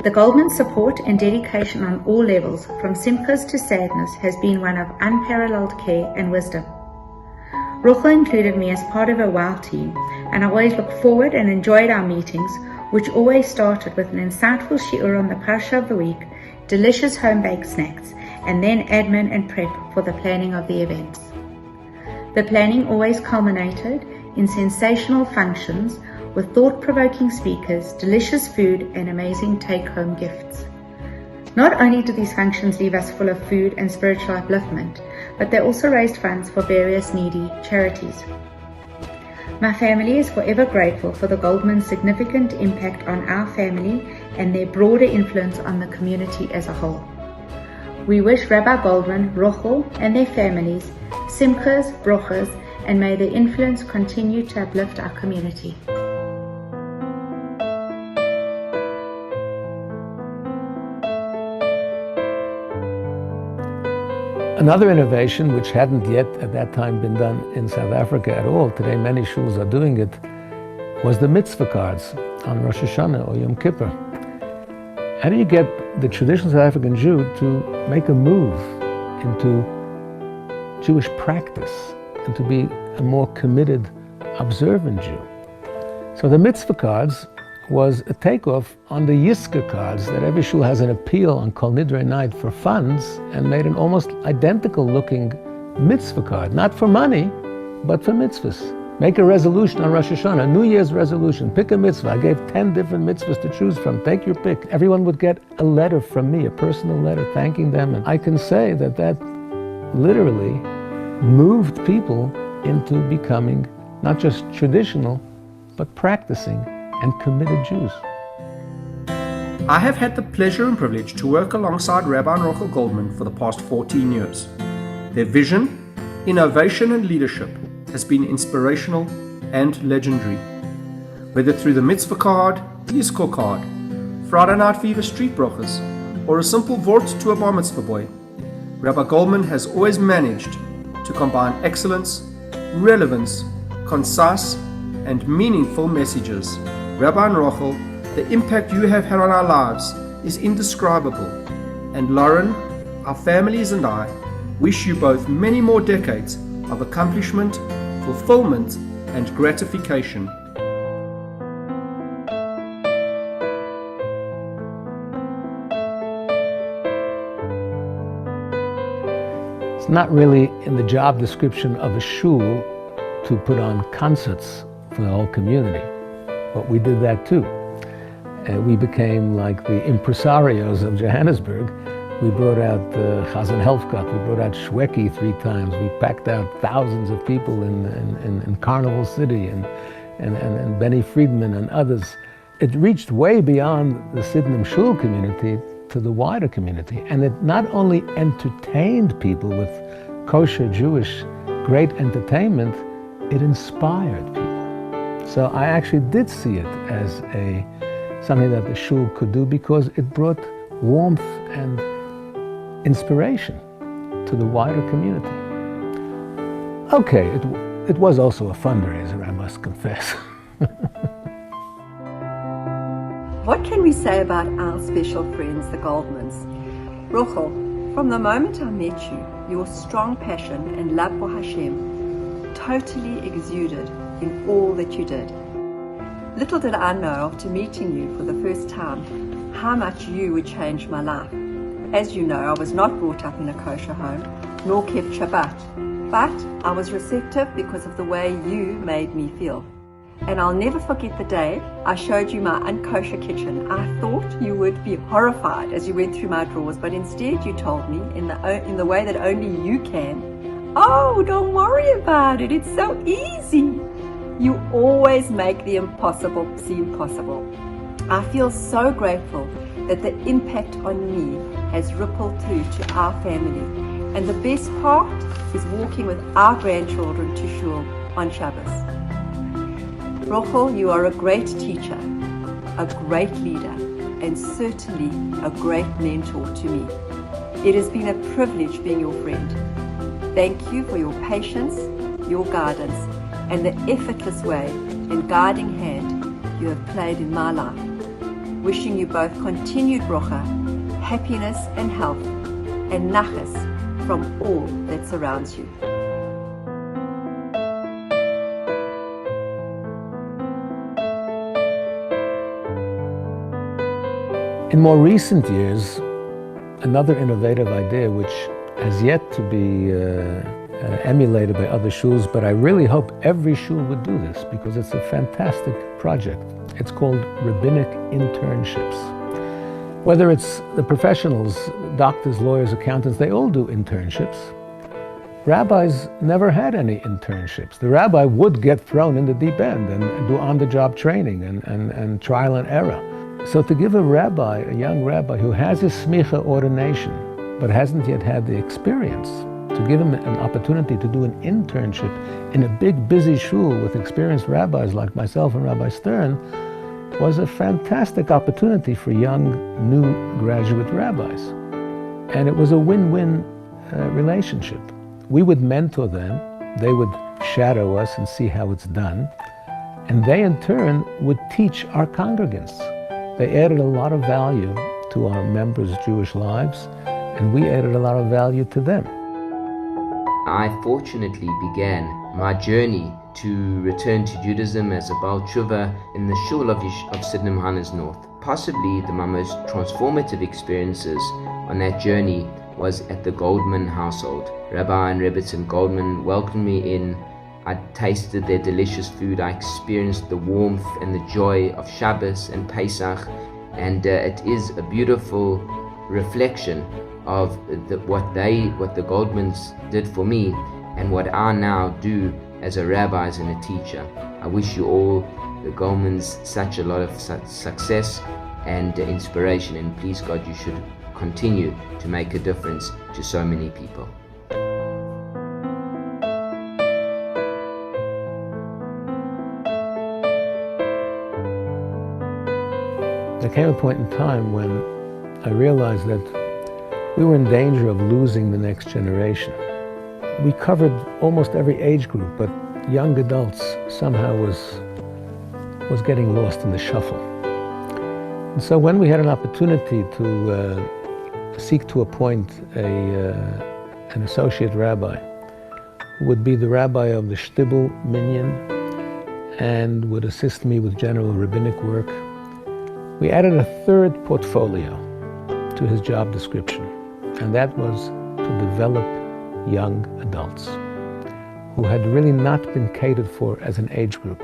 The Goldman support and dedication on all levels, from simchas to sadness, has been one of unparalleled care and wisdom. Rochel included me as part of a WOW team, and I always looked forward and enjoyed our meetings, which always started with an insightful shiur on the parsha of the week, delicious home-baked snacks, and then admin and prep for the planning of the events. The planning always culminated in sensational functions with thought-provoking speakers, delicious food, and amazing take-home gifts. Not only do these functions leave us full of food and spiritual upliftment, but they also raised funds for various needy charities. My family is forever grateful for the Goldman's significant impact on our family and their broader influence on the community as a whole. We wish Rabbi Goldman, Rochel, and their families simchas, brochas, and may their influence continue to uplift our community. Another innovation, which hadn't yet at that time been done in South Africa at all, today many shuls are doing it, was the Mitzvah cards on Rosh Hashanah or Yom Kippur. How do you get the traditional South African Jew to make a move into Jewish practice and to be a more committed, observant Jew? So the Mitzvah cards was a takeoff on the Yisker cards that every shul has an appeal on Kol Nidre night for funds, and made an almost identical looking mitzvah card, not for money, but for mitzvahs. Make a resolution on Rosh Hashanah, New Year's resolution, pick a mitzvah. I gave 10 different mitzvahs to choose from, take your pick. Everyone would get a letter from me, a personal letter thanking them, and I can say that that literally moved people into becoming not just traditional, but practicing and committed Jews. I have had the pleasure and privilege to work alongside Rabbi and Rochel Goldman for the past 14 years. Their vision, innovation and leadership has been inspirational and legendary. Whether through the Mitzvah card, the Yizkor card, Friday Night Fever street brochas, or a simple vort to a bar mitzvah boy, Rabbi Goldman has always managed to combine excellence, relevance, concise and meaningful messages. Rabbi and Rochel, the impact you have had on our lives is indescribable, and Lauren, our families and I wish you both many more decades of accomplishment, fulfillment and gratification. It's not really in the job description of a shul to put on concerts for the whole community, but we did that too. We became like the impresarios of Johannesburg. We brought out Chazan Helfgott, we brought out Shweki 3 times, we packed out thousands of people in Carnival City and Benny Friedman and others. It reached way beyond the Sidnim Shul community to the wider community, and it not only entertained people with kosher Jewish great entertainment, it inspired people. So I actually did see it as something that the shul could do, because it brought warmth and inspiration to the wider community. Okay, it was also a fundraiser, I must confess. What can we say about our special friends, the Goldmans? Rochel, from the moment I met you, your strong passion and love for Hashem totally exuded in all that you did. Little did I know after meeting you for the first time how much you would change my life. As you know, I was not brought up in a kosher home, nor kept Shabbat, but I was receptive because of the way you made me feel. And I'll never forget the day I showed you my unkosher kitchen. I thought you would be horrified as you went through my drawers, but instead you told me in the way that only you can, "Oh, don't worry about it, it's so easy." You always make the impossible seem possible. I feel so grateful that the impact on me has rippled through to our family. And the best part is walking with our grandchildren to shul on Shabbos. Rochel, you are a great teacher, a great leader, and certainly a great mentor to me. It has been a privilege being your friend. Thank you for your patience, your guidance, and the effortless way and guiding hand you have played in my life. Wishing you both continued bracha, happiness and health, and nachas from all that surrounds you. In more recent years, another innovative idea which has yet to be emulated by other shuls, but I really hope every shul would do this because it's a fantastic project. It's called rabbinic internships. Whether it's the professionals, doctors, lawyers, accountants, they all do internships. Rabbis never had any internships. The rabbi would get thrown in the deep end and do on-the-job training and trial and error. So to give a rabbi, a young rabbi who has a smicha ordination, but hasn't yet had the experience, to give him an opportunity to do an internship in a big, busy shul with experienced rabbis like myself and Rabbi Stern was a fantastic opportunity for young, new graduate rabbis. And it was a win-win relationship. We would mentor them, they would shadow us and see how it's done, and they in turn would teach our congregants. They added a lot of value to our members' Jewish lives, and we added a lot of value to them. I fortunately began my journey to return to Judaism as a Baal Tshuva in the shul of Sydenham Hannes North. Possibly my most transformative experiences on that journey was at the Goldman household. Rabbi and Rebbetzin Goldman welcomed me in. I tasted their delicious food. I experienced the warmth and the joy of Shabbos and Pesach, and it is a beautiful reflection of what the Goldmans did for me and what I now do as a rabbi and a teacher. I wish you all, the Goldmans, such a lot of success and inspiration, and please God, you should continue to make a difference to so many people. There came a point in time when I realized that we were in danger of losing the next generation. We covered almost every age group, but young adults somehow was getting lost in the shuffle. And so when we had an opportunity to seek to appoint an associate rabbi, who would be the rabbi of the Shtibel Minyan and would assist me with general rabbinic work, we added a third portfolio to his job description, and that was to develop young adults who had really not been catered for as an age group.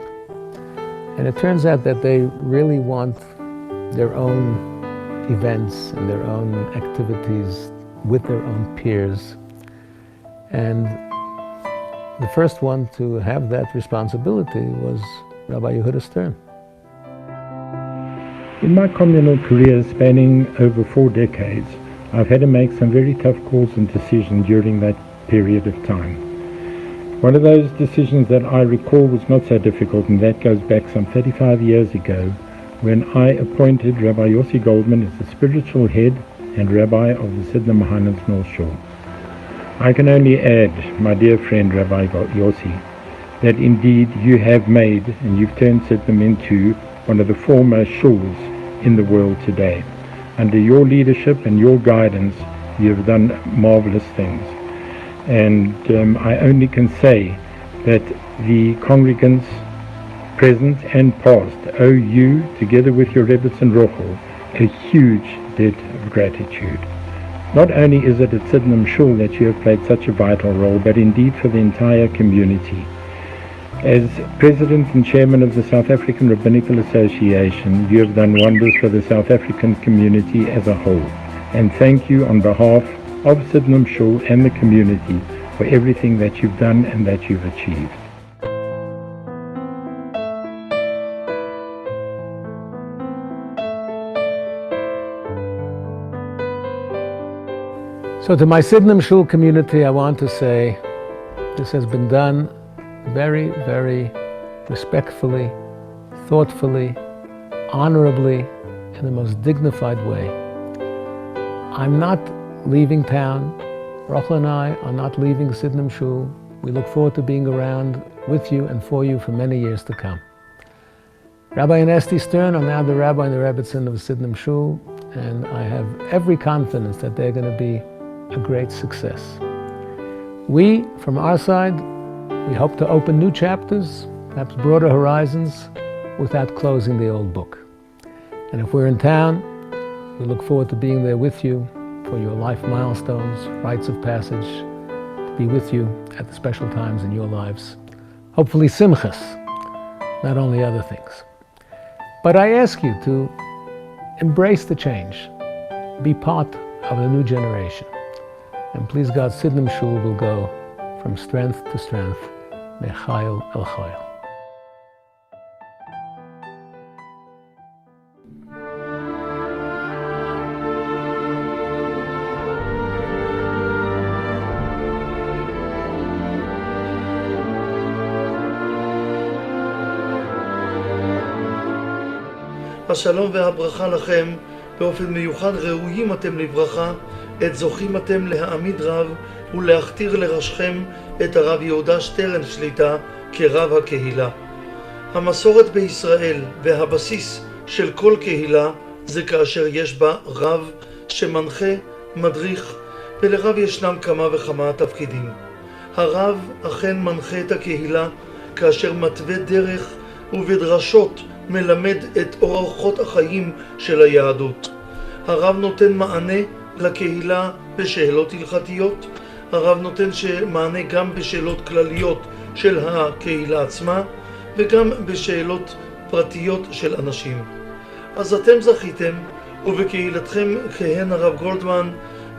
And it turns out that they really want their own events and their own activities with their own peers. And the first one to have that responsibility was Rabbi Yehuda Stern. In my communal career spanning over 4 decades, I've had to make some very tough calls and decisions during that period of time. One of those decisions that I recall was not so difficult, and that goes back some 35 years ago, when I appointed Rabbi Yossi Goldman as the spiritual head and rabbi of the Sydenham North Shore. I can only add, my dear friend Rabbi Yossi, that indeed you have made and you've turned Sydenham into one of the foremost shuls in the world today. Under your leadership and your guidance, you have done marvelous things. And I only can say that the congregants present and past owe you, together with your Rebbits and Rochel, a huge debt of gratitude. Not only is it at Sydenham Shul that you have played such a vital role, but indeed for the entire community. As President and Chairman of the South African Rabbinical Association, you have done wonders for the South African community as a whole. And thank you on behalf of Sydenham Shul and the community for everything that you've done and that you've achieved. So to my Sydenham Shul community, I want to say this has been done very, very respectfully, thoughtfully, honorably, in the most dignified way. I'm not leaving town. Rochel and I are not leaving Sydenham Shul. We look forward to being around with you and for you for many years to come. Rabbi and Esti Stern are now the Rabbi and the Rebbitzin of Sydenham Shul, and I have every confidence that they're going to be a great success. We, from our side, we hope to open new chapters, perhaps broader horizons, without closing the old book. And if we're in town, we look forward to being there with you for your life milestones, rites of passage, to be with you at the special times in your lives. Hopefully simchas, not only other things. But I ask you to embrace the change, be part of the new generation. And please God, Sydenham Shul will go from strength to strength, mechayil el chayil. השלום והברכה לכם, באופן מיוחד ראויים אתם לברכה, את זוכים אתם להעמיד רב ולהכתיר לראשכם את הרב יהודה שטרן שליטה כרב הקהילה. המסורת בישראל והבסיס של כל קהילה זה כאשר יש בה רב שמנחה, מדריך, ולרב ישנם כמה וכמה תפקידים. הרב אכן מנחה את הקהילה כאשר מתווה דרך ובדרשות מלמד את אורחות החיים של היהדות. הרב נותן מענה לקהילה בשאלות הלכתיות, הרב נותן מענה גם בשאלות כלליות של הקהילה עצמה וגם בשאלות פרטיות של אנשים. אז אתם זכיתם ובקהילתכם כהן הרב גולדמן,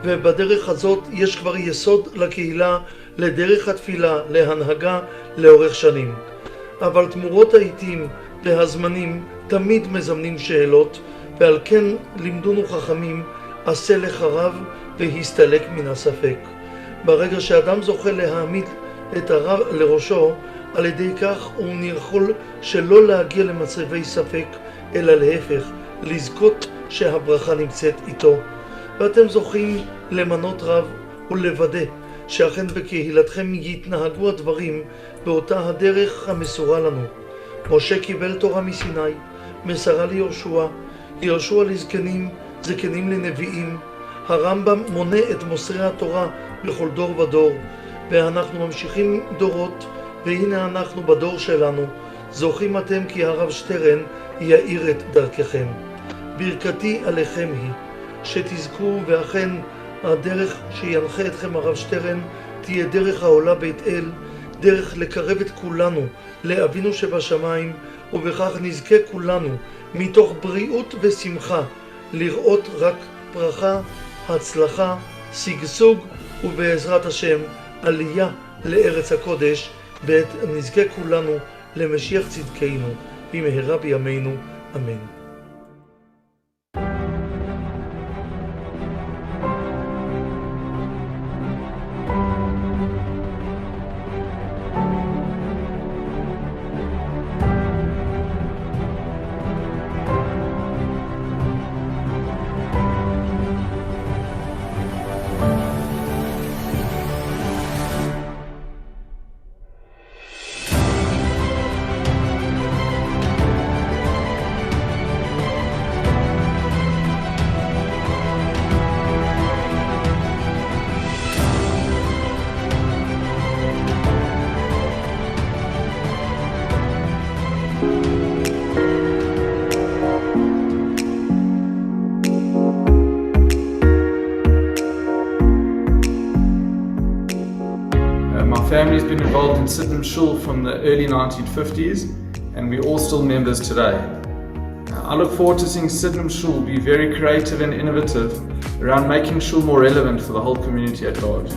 ובדרך הזאת יש כבר יסוד לקהילה, לדרך התפילה, להנהגה לאורך שנים. אבל תמורות העיתים והזמנים תמיד מזמנים שאלות, ועל כן לימדונו חכמים, עשה לך רב והסתלק מן הספק. ברגע שאדם זוכה להעמיד את הרב לראשו, על ידי כך הוא יכול שלא להגיע למצבי ספק, אלא להפך, לזכות שהברכה נמצאת איתו. ואתם זוכים למנות רב ולוודא שאכן בקהילתכם יתנהגו הדברים באותה הדרך המסורה לנו. משה קיבל תורה מסיני, מסרה ליהושע, יהושע לזקנים, זקנים לנביאים. הרמב"ם מונה את מוסרי התורה בכל דור ודור, ואנחנו ממשיכים דורות, והנה אנחנו בדור שלנו, זוכים אתם כי הרב שטרן יאיר את דרככם. ברכתי עליכם היא, שתזכו, ואכן הדרך שינחה אתכם הרב שטרן תהיה דרך העולה בית אל, דרך לקרב את כולנו לאבינו שבשמיים, ובכך נזכה כולנו מתוך בריאות ושמחה לראות רק ברכה, הצלחה, שגשוג, ובעזרת השם עלייה לארץ הקודש, ועת נזכה כולנו למשיח צדקנו במהרה בימינו, אמן. always been involved in Sydenham Shul from the early 1950s, and we're all still members today. I look forward to seeing Sydenham Shul be very creative and innovative around making Shul more relevant for the whole community at large.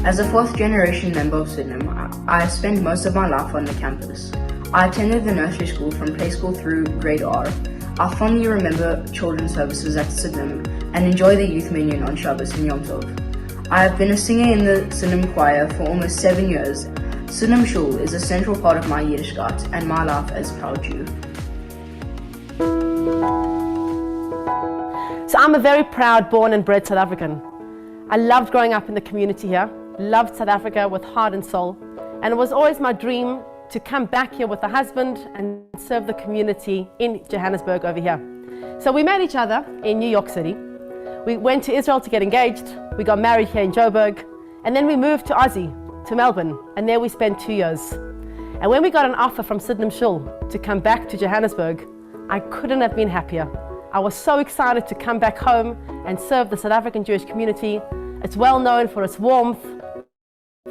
As a fourth generation member of Sydenham, I spent most of my life on the campus. I attended the nursery school from play school through grade R. I fondly remember children's services at Sydenham and enjoy the youth menu on Shabbos and Yom Tov. I have been a singer in the Sydenham choir for almost 7 years. Sydenham Shul is a central part of my Yiddishkeit and my life as a proud Jew. So I'm a very proud born and bred South African. I loved growing up in the community here, loved South Africa with heart and soul, and it was always my dream to come back here with a husband and serve the community in Johannesburg over here. So we met each other in New York City. We went to Israel to get engaged, we got married here in Joburg, and then we moved to Aussie, to Melbourne, and there we spent 2 years. And when we got an offer from Sydenham Shul to come back to Johannesburg, I couldn't have been happier. I was so excited to come back home and serve the South African Jewish community. It's well known for its warmth,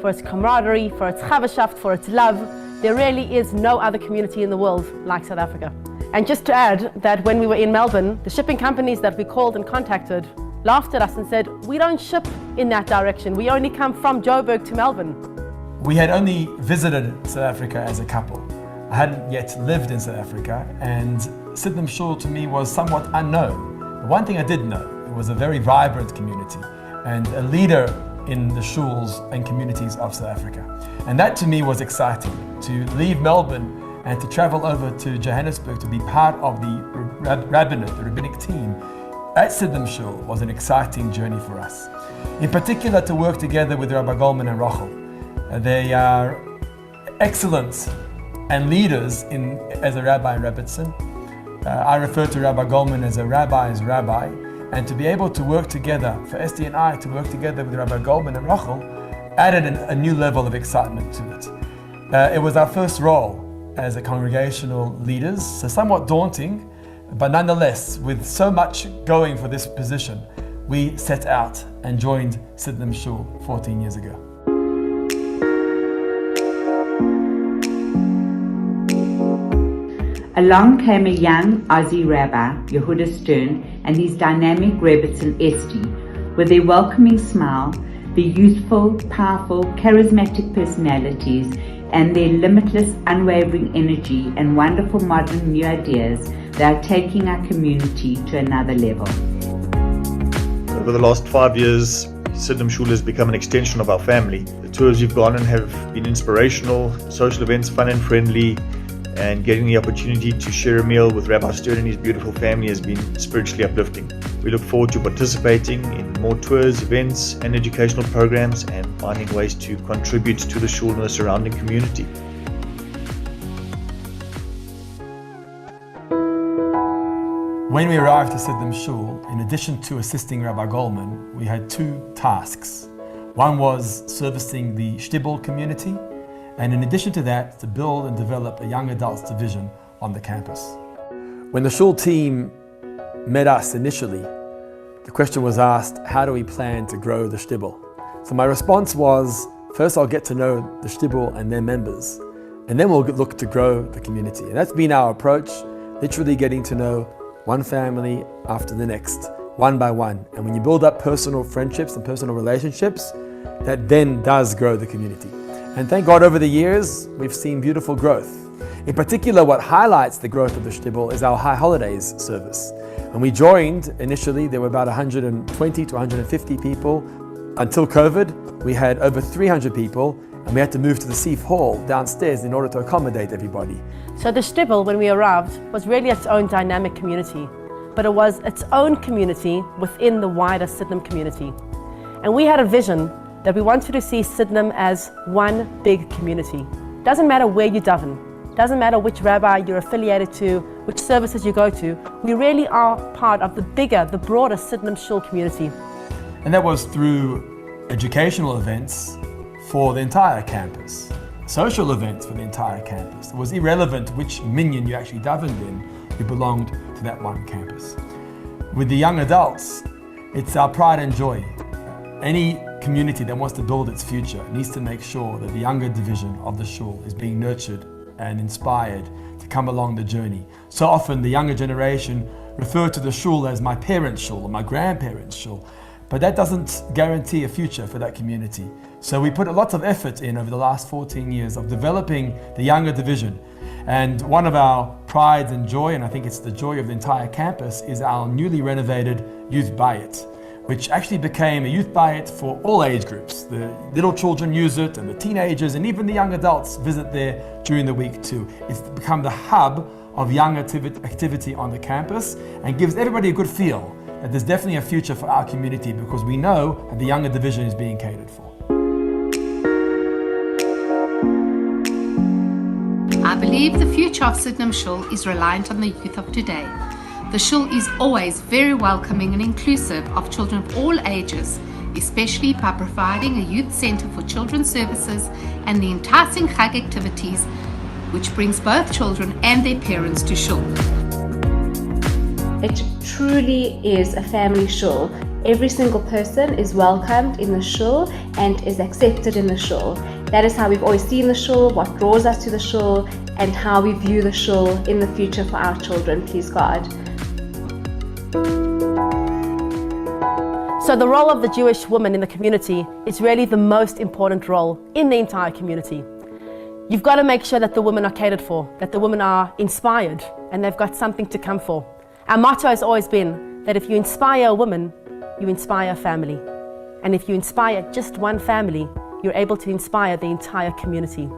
for its camaraderie, for its chavashaft, for its love. There really is no other community in the world like South Africa. And just to add that when we were in Melbourne, the shipping companies that we called and contacted laughed at us and said, we don't ship in that direction. We only come from Joburg to Melbourne. We had only visited South Africa as a couple. I hadn't yet lived in South Africa, and Sydenham Shul to me was somewhat unknown. But one thing I did know, it was a very vibrant community and a leader in the shuls and communities of South Africa. And that to me was exciting, to leave Melbourne and to travel over to Johannesburg to be part of the rabbinate, the rabbinic team at Sydenham Shul was an exciting journey for us. In particular, to work together with Rabbi Goldman and Rochel. They are excellent and leaders as a rabbi in Rebbetzin. I refer to Rabbi Goldman as a rabbi's rabbi, and to be able to work together, for Esty and I to work together with Rabbi Goldman and Rochel, added a new level of excitement to it. It was our first role as a congregational leaders, so somewhat daunting, but nonetheless, with so much going for this position, we set out and joined Sydenham Shul 14 years ago. Along came a young Aussie rabbi, Yehuda Stern, and his dynamic Rebbetzin Esty, with their welcoming smile, their youthful, powerful, charismatic personalities, and their limitless, unwavering energy and wonderful modern new ideas. They are taking our community to another level. Over the last 5 years, Sydenham Shul has become an extension of our family. The tours you've gone on have been inspirational, social events fun and friendly, and getting the opportunity to share a meal with Rabbi Stern and his beautiful family has been spiritually uplifting. We look forward to participating in more tours, events and educational programs and finding ways to contribute to the shul and the surrounding community. When we arrived at Sydenham Shul, in addition to assisting Rabbi Goldman, we had two tasks. One was servicing the Shtibel community, and in addition to that, to build and develop a young adults division on the campus. When the Shul team met us initially, the question was asked, how do we plan to grow the Shtibel? So my response was, first I'll get to know the Shtibel and their members, and then we'll look to grow the community. And that's been our approach, literally getting to know one family after the next, one by one. And when you build up personal friendships and personal relationships, that then does grow the community. And thank God over the years, we've seen beautiful growth. In particular, what highlights the growth of the Shtibel is our High Holidays service. When we joined, initially there were about 120 to 150 people. Until COVID, we had over 300 people, and we had to move to the Seif Hall downstairs in order to accommodate everybody. So the Shtibel, when we arrived, was really its own dynamic community, but it was its own community within the wider Sydenham community. And we had a vision that we wanted to see Sydenham as one big community. Doesn't matter where you daven, doesn't matter which rabbi you're affiliated to, which services you go to, we really are part of the bigger, the broader Sydenham Shul community. And that was through educational events for the entire campus, social events for the entire campus. It was irrelevant which minyan you actually davened in, you belonged to that one campus. With the young adults, it's our pride and joy. Any community that wants to build its future needs to make sure that the younger division of the shul is being nurtured and inspired to come along the journey. So often the younger generation refer to the shul as my parents' shul or my grandparents' shul, but that doesn't guarantee a future for that community. So we put a lot of effort in over the last 14 years of developing the younger division. And one of our prides and joy, and I think it's the joy of the entire campus, is our newly renovated youth bayit, which actually became a youth bayit for all age groups. The little children use it, and the teenagers, and even the young adults visit there during the week too. It's become the hub of young activity on the campus and gives everybody a good feel that there's definitely a future for our community, because we know that the younger division is being catered for. I believe the future of Sydenham Shul is reliant on the youth of today. The shul is always very welcoming and inclusive of children of all ages, especially by providing a youth center for children's services and the enticing Chag activities, which brings both children and their parents to shul. It truly is a family shul. Every single person is welcomed in the shul and is accepted in the shul. That is how we've always seen the shul, what draws us to the shul, and how we view the shul in the future for our children, please God. So the role of the Jewish woman in the community is really the most important role in the entire community. You've got to make sure that the women are catered for, that the women are inspired, and they've got something to come for. Our motto has always been that if you inspire a woman, you inspire a family. And if you inspire just one family, you're able to inspire the entire community.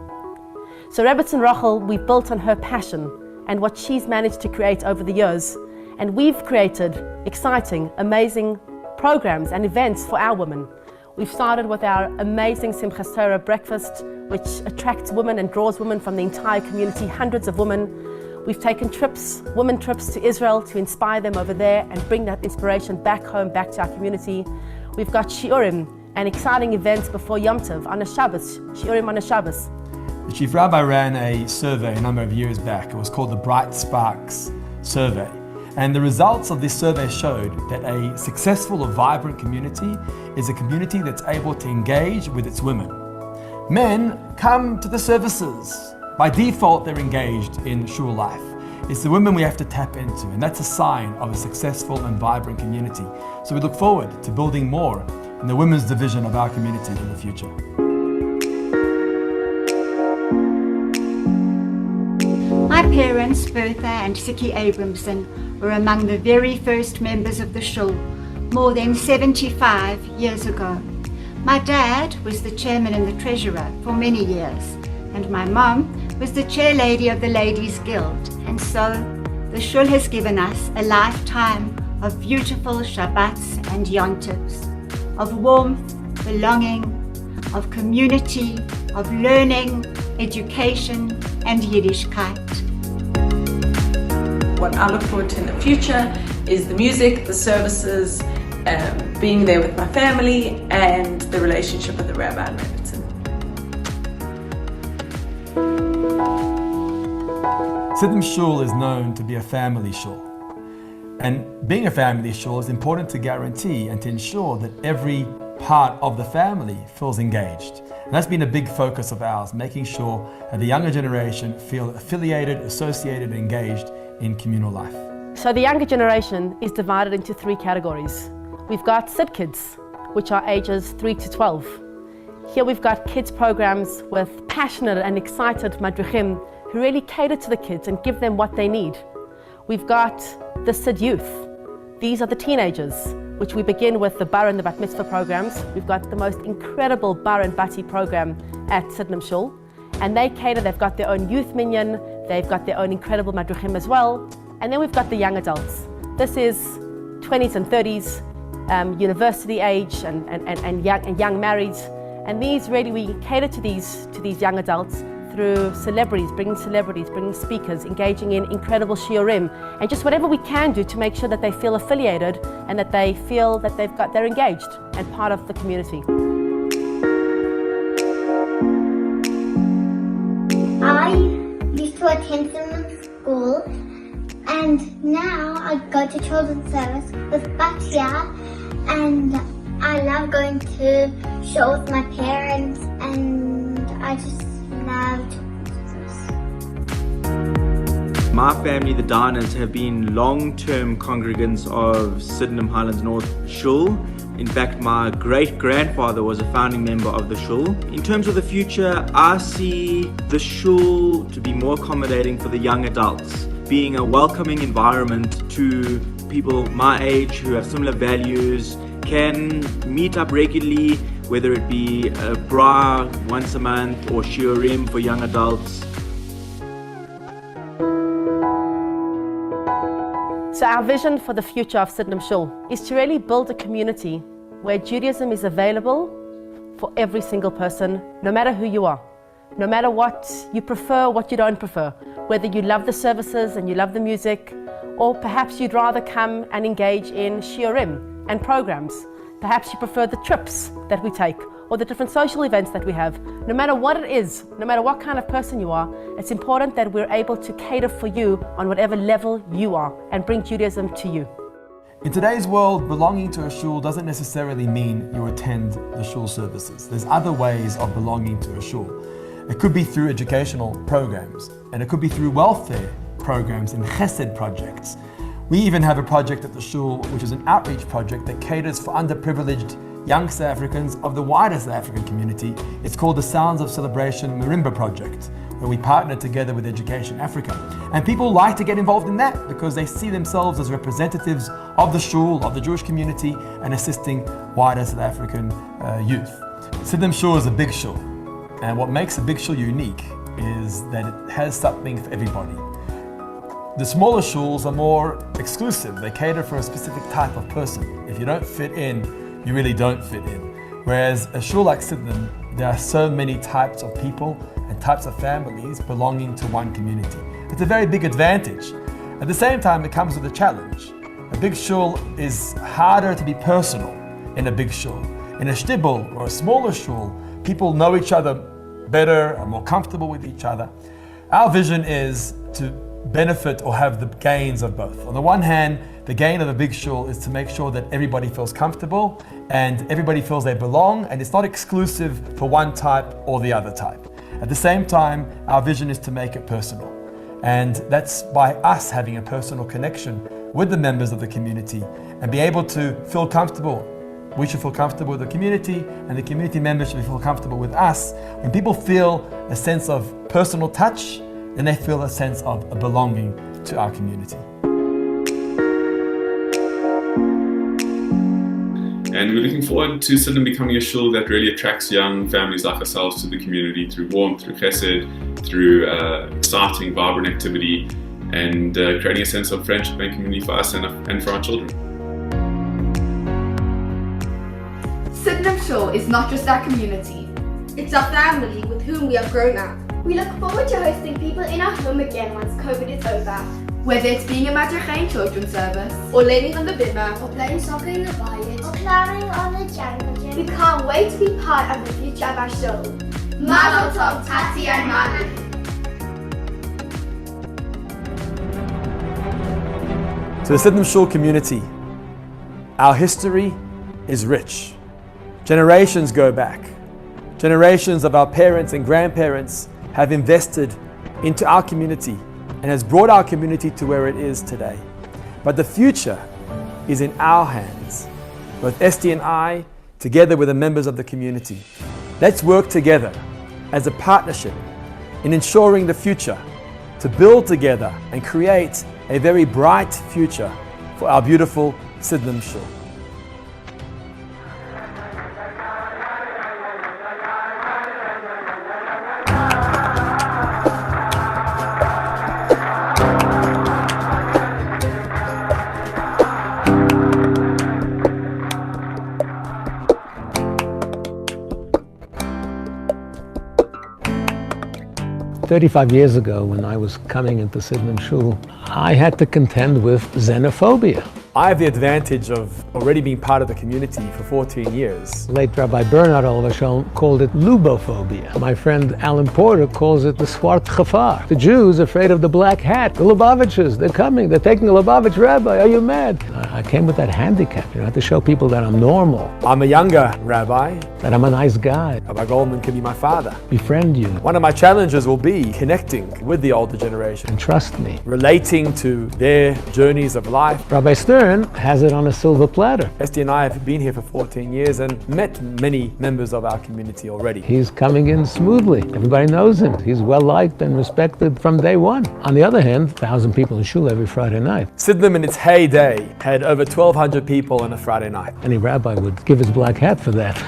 So Rebbetzin Rochel, we've built on her passion and what she's managed to create over the years. And we've created exciting, amazing programs and events for our women. We've started with our amazing Simchas Torah breakfast, which attracts women and draws women from the entire community, hundreds of women. We've taken women trips to Israel to inspire them over there and bring that inspiration back home, back to our community. We've got shiurim and exciting events before Yom Tov on a Shabbos, shiurim on a Shabbos. The Chief Rabbi ran a survey a number of years back. It was called the Bright Sparks Survey. And the results of this survey showed that a successful or vibrant community is a community that's able to engage with its women. Men come to the services. By default, they're engaged in shul life. It's the women we have to tap into, and that's a sign of a successful and vibrant community. So we look forward to building more in the women's division of our community in the future. My parents, Bertha and Siki Abramson, were among the very first members of the shul, more than 75 years ago. My dad was the chairman and the treasurer for many years, and my mom was the chairlady of the Ladies' Guild. And so the shul has given us a lifetime of beautiful Shabbats and Yontivs, of warmth, belonging, of community, of learning, education, and Yiddishkeit. What I look forward to in the future is the music, the services, being there with my family, and the relationship with the Rabbi and Rebbetzin. Sydenham Shul is known to be a family shul. And being a family shul is important to guarantee and to ensure that every part of the family feels engaged. And that's been a big focus of ours, making sure that the younger generation feel affiliated, associated, and engaged in communal life. So the younger generation is divided into 3 categories. We've got Sid Kids, which are ages 3 to 12. Here we've got kids programs with passionate and excited madrichim who really cater to the kids and give them what they need. We've got the Sid Youth. These are the teenagers, which we begin with the Bar and the Bat Mitzvah programs. We've got the most incredible Bar and Bati program at Sydenham Shul. And they cater, they've got their own youth minyan, they've got their own incredible madrichim as well. And then we've got the young adults. This is 20s and 30s, university age and young married. And these really, we cater to these young adults through celebrities, bringing speakers, engaging in incredible shiurim, and just whatever we can do to make sure that they feel affiliated and that they feel that they're engaged and part of the community. I used to attend Sydenham School, and now I go to children's service with Batya, and I love going to shul with my parents, and I just love My family, the Diners, have been long-term congregants of Sydenham Highlands North Shul. In fact, my great-grandfather was a founding member of the Shul. In terms of the future, I see the Shul to be more accommodating for the young adults, being a welcoming environment to people my age who have similar values, can meet up regularly, whether it be a bra once a month or shiurim for young adults. So our vision for the future of Sydenham Shul is to really build a community where Judaism is available for every single person, no matter who you are, no matter what you prefer, what you don't prefer, whether you love the services and you love the music, or perhaps you'd rather come and engage in shiurim and programs. Perhaps you prefer the trips that we take or the different social events that we have. No matter what it is, no matter what kind of person you are, it's important that we're able to cater for you on whatever level you are and bring Judaism to you. In today's world, belonging to a shul doesn't necessarily mean you attend the shul services. There's other ways of belonging to a shul. It could be through educational programs, and it could be through welfare programs and chesed projects. We even have a project at the shul, which is an outreach project that caters for underprivileged young South Africans of the wider South African community. It's called the Sounds of Celebration Marimba Project, where we partner together with Education Africa. And people like to get involved in that because they see themselves as representatives of the shul, of the Jewish community, and assisting wider South African youth. Sydenham Shul is a big shul, and what makes a big shul unique is that it has something for everybody. The smaller shuls are more exclusive. They cater for a specific type of person. If you don't fit in, you really don't fit in. Whereas a shul like Sydenham, there are so many types of people and types of families belonging to one community. It's a very big advantage. At the same time, it comes with a challenge. A big shul is harder to be personal in a big shul. In a shtibel or a smaller shul, people know each other better, are more comfortable with each other. Our vision is to benefit or have the gains of both. On the one hand, the gain of a big shul is to make sure that everybody feels comfortable and everybody feels they belong, and it's not exclusive for one type or the other type. At the same time, our vision is to make it personal. And that's by us having a personal connection with the members of the community and be able to feel comfortable. We should feel comfortable with the community, and the community members should feel comfortable with us. When people feel a sense of personal touch, then they feel a sense of a belonging to our community. And we're looking forward to Sydenham becoming a shul that really attracts young families like ourselves to the community through warmth, through chesed, through exciting, vibrant activity, and creating a sense of friendship and community for us and for our children. Sydenham Shul is not just our community, it's our family with whom we have grown up. We look forward to hosting people in our home again once COVID is over. Whether it's being a Madrachain children's service, or learning on the bimmer, or playing soccer in the bayit, or climbing on the jungle gym. We can't wait to be part of the future of our shul. Mazel tov, Tati and Mami. To the Sydenham Shul community, our history is rich. Generations go back. Generations of our parents and grandparents have invested into our community and has brought our community to where it is today. But the future is in our hands. Both Esty and I, together with the members of the community, let's work together as a partnership in ensuring the future, to build together and create a very bright future for our beautiful Sydenham Shul. "35 years ago, when I was coming into Sydenham Shul, I had to contend with xenophobia. I have the advantage of already being part of the community for 14 years. Late Rabbi Bernard Oliver called it lubophobia. My friend Alan Porter calls it the swart chafar. The Jews afraid of the black hat. The Lubavitchers, they're coming. They're taking a Lubavitch rabbi. Are you mad? I came with that handicap, I have to show people that I'm normal. I'm a younger rabbi. That I'm a nice guy. Rabbi Goldman can be my father. Befriend you. One of my challenges will be connecting with the older generation. And trust me. Relating to their journeys of life. Rabbi Stern has it on a silver platter. Esty and I have been here for 14 years and met many members of our community already. He's coming in smoothly. Everybody knows him. He's well liked and respected from day one. On the other hand, 1,000 people in shul every Friday night. Sydenham in its heyday had over 1,200 people on a Friday night. Any rabbi would give his black hat for that.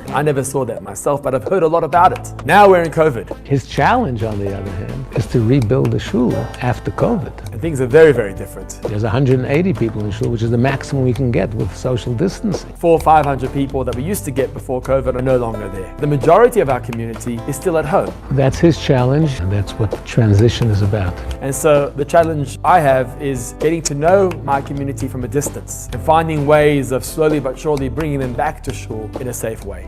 I never saw that myself, but I've heard a lot about it. Now we're in COVID. His challenge, on the other hand, is to rebuild the shul after COVID. And things are very, very different. There's 180 people in shul, which is the maximum we can get with social distancing. 400 or 500 people that we used to get before COVID are no longer there. The majority of our community is still at home. That's his challenge, and that's what the transition is about. And so the challenge I have is getting to know my community from a distance and finding ways of slowly but surely bringing them back to shul in a safe way.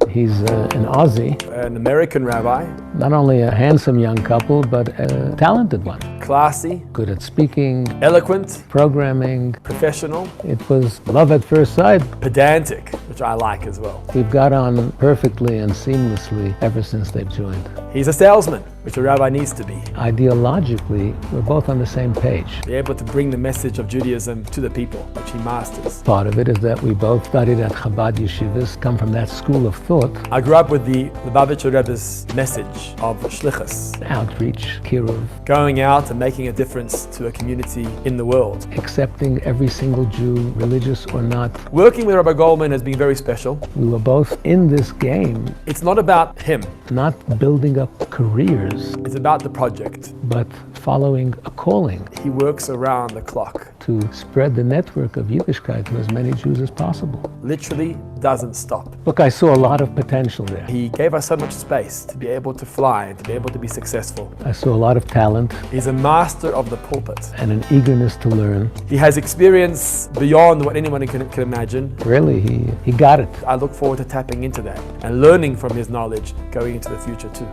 He's an Aussie. An American rabbi. Not only a handsome young couple, but a talented one. Classy. Good at speaking. Eloquent. Programming. Professional. It was love at first sight. Pedantic, which I like as well. We've got on perfectly and seamlessly ever since they've joined. He's a salesman, which a rabbi needs to be. Ideologically, we're both on the same page. Be able to bring the message of Judaism to the people, which he masters. Part of it is that we both studied at Chabad yeshivas, come from that school of thought. I grew up with the Lubavitcher Rebbe's message of shlichus. Outreach, kiruv. Going out and making a difference to a community in the world. Accepting every single Jew, religious or not. Working with Rabbi Goldman has been very special. We were both in this game. It's not about him. Not building up careers. It's about the project. But following a calling. He works around the clock. To spread the network of Yiddishkeit to as many Jews as possible. Literally doesn't stop. Look, I saw a lot of potential there. He gave us so much space to be able to fly and to be able to be successful. I saw a lot of talent. He's a master of the pulpit. And an eagerness to learn. He has experience beyond what anyone can imagine. Really, he got it. I look forward to tapping into that and learning from his knowledge going into the future too.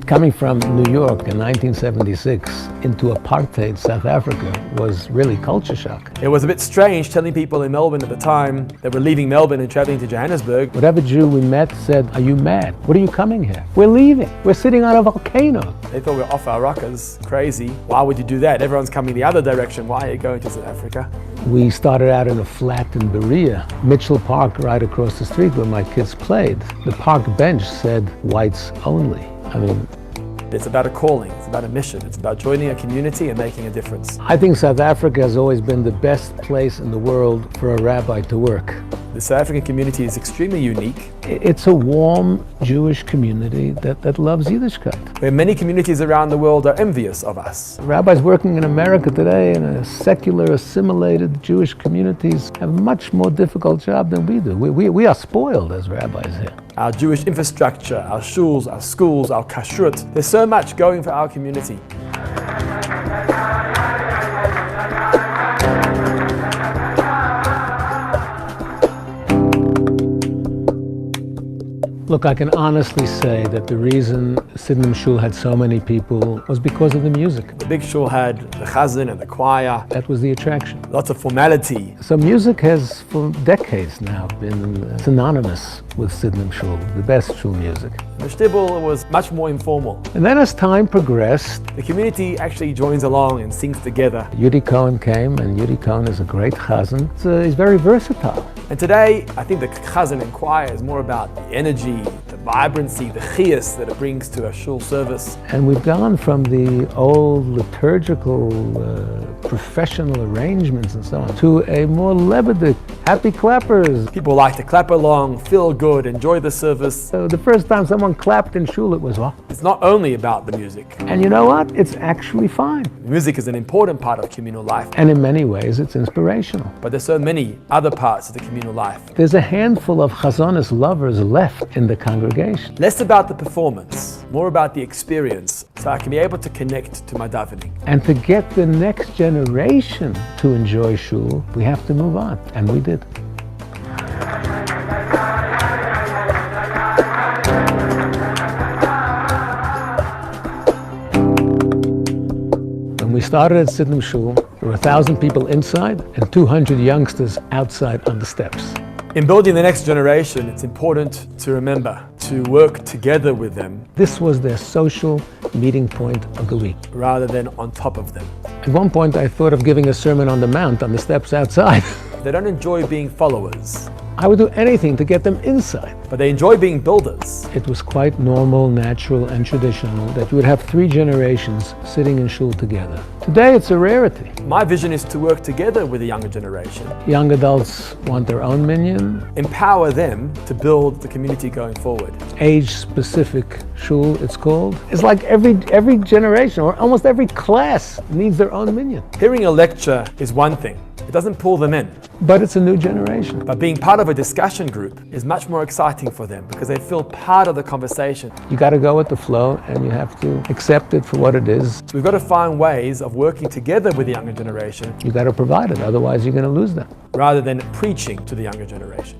Coming from New York in 1976 into apartheid South Africa was really culture shock. It was a bit strange telling people in Melbourne at the time that were leaving Melbourne and traveling to Johannesburg. Whatever Jew we met said, "Are you mad? What are you coming here? We're leaving. We're sitting on a volcano." They thought we were off our rockers, crazy. Why would you do that? Everyone's coming the other direction. Why are you going to South Africa? We started out in a flat in Berea, Mitchell Park right across the street where my kids played. The park bench said, "Whites only." I mean, it's about a calling, it's about a mission, it's about joining a community and making a difference. I think South Africa has always been the best place in the world for a rabbi to work. The South African community is extremely unique. It's a warm Jewish community that loves Yiddishkeit. Where many communities around the world are envious of us. Rabbis working in America today in a secular, assimilated Jewish communities have a much more difficult job than we do. We are spoiled as rabbis here. Our Jewish infrastructure, our shuls, our schools, our kashrut, there's so much going for our community. Look, I can honestly say that the reason Sydenham Shul had so many people was because of the music. The big shul had the chazan and the choir. That was the attraction. Lots of formality. So music has, for decades now, been synonymous with Sydenham Shul, the best shul music. The shtibel was much more informal. And then as time progressed, the community actually joins along and sings together. Yudi Cohen came, and Yudi Cohen is a great chazan. He's very versatile. And today, I think the chazan and choir is more about the energy, the vibrancy, the chiyus that it brings to a shul service. And we've gone from the old liturgical, professional arrangements and so on, to a more lebedik, happy clappers. People like to clap along, feel good, enjoy the service. So the first time someone clapped in shul, it was what? It's not only about the music. And you know what? It's actually fine. Music is an important part of communal life. And in many ways, it's inspirational. But there's so many other parts of the communal life. There's a handful of Chazonist lovers left in the congregation. Less about the performance, more about the experience, so I can be able to connect to my davening. And to get the next generation to enjoy shul, we have to move on. And we did. When we started at Sidnam Shul, there were 1,000 people inside and 200 youngsters outside on the steps. In building the next generation, it's important to remember to work together with them. This was their social meeting point of the week. Rather than on top of them. At one point I thought of giving a sermon on the mount, on the steps outside. They don't enjoy being followers. I would do anything to get them inside. But they enjoy being builders. It was quite normal, natural, and traditional that you would have 3 generations sitting in shul together. Today it's a rarity. My vision is to work together with the younger generation. Young adults want their own minyan. Empower them to build the community going forward. Age-specific shul, it's called. It's like every generation, or almost every class, needs their own minyan. Hearing a lecture is one thing. It doesn't pull them in. But it's a new generation. But being part of a discussion group is much more exciting for them because they feel part of the conversation. You got to go with the flow and you have to accept it for what it is. So we've got to find ways of working together with the younger generation. You got to provide it, otherwise you're going to lose them. Rather than preaching to the younger generation.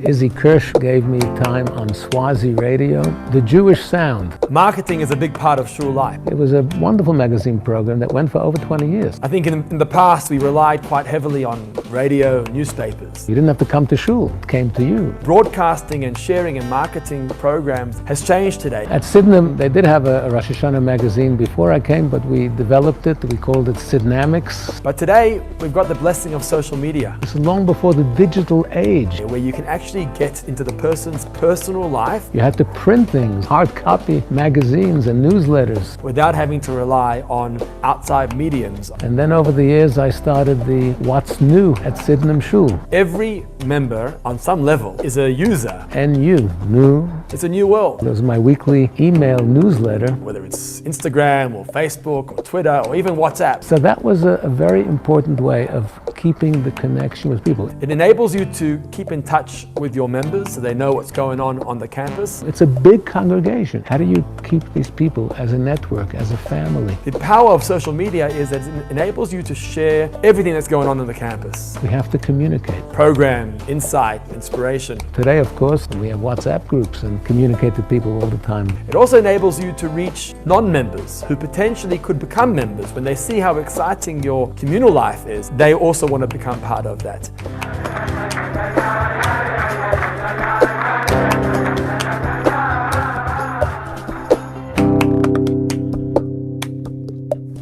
Izzy Kirsch gave me time on Swazi Radio, The Jewish Sound. Marketing is a big part of shul life. It was a wonderful magazine program that went for over 20 years. I think in the past we relied quite heavily on radio, newspapers. You didn't have to come to shul, it came to you. Broadcasting and sharing and marketing programs has changed today. At Sidnam, they did have a Rosh Hashanah magazine before I came, but we developed it, we called it Sidnamics. But today we've got the blessing of social media. It's long before the digital age. Where you can actually get into the person's personal life. You had to print things, hard copy magazines and newsletters. Without having to rely on outside mediums. And then over the years I started the What's New at Sidnam Shul. Every member on some level is a user. NU, new. It's a new world. It was my weekly email newsletter. Whether it's Instagram or Facebook or Twitter or even WhatsApp. So that was a very important way of keeping the connection with people. It enables you to keep in touch with your members so they know what's going on the campus. It's a big congregation. How do you keep these people as a network, as a family? The power of social media is that it enables you to share everything that's going on the campus. We have to communicate. Program, insight, inspiration. Today, of course, we have WhatsApp groups and communicate to people all the time. It also enables you to reach non-members who potentially could become members. When they see how exciting your communal life is, they also want to become part of that.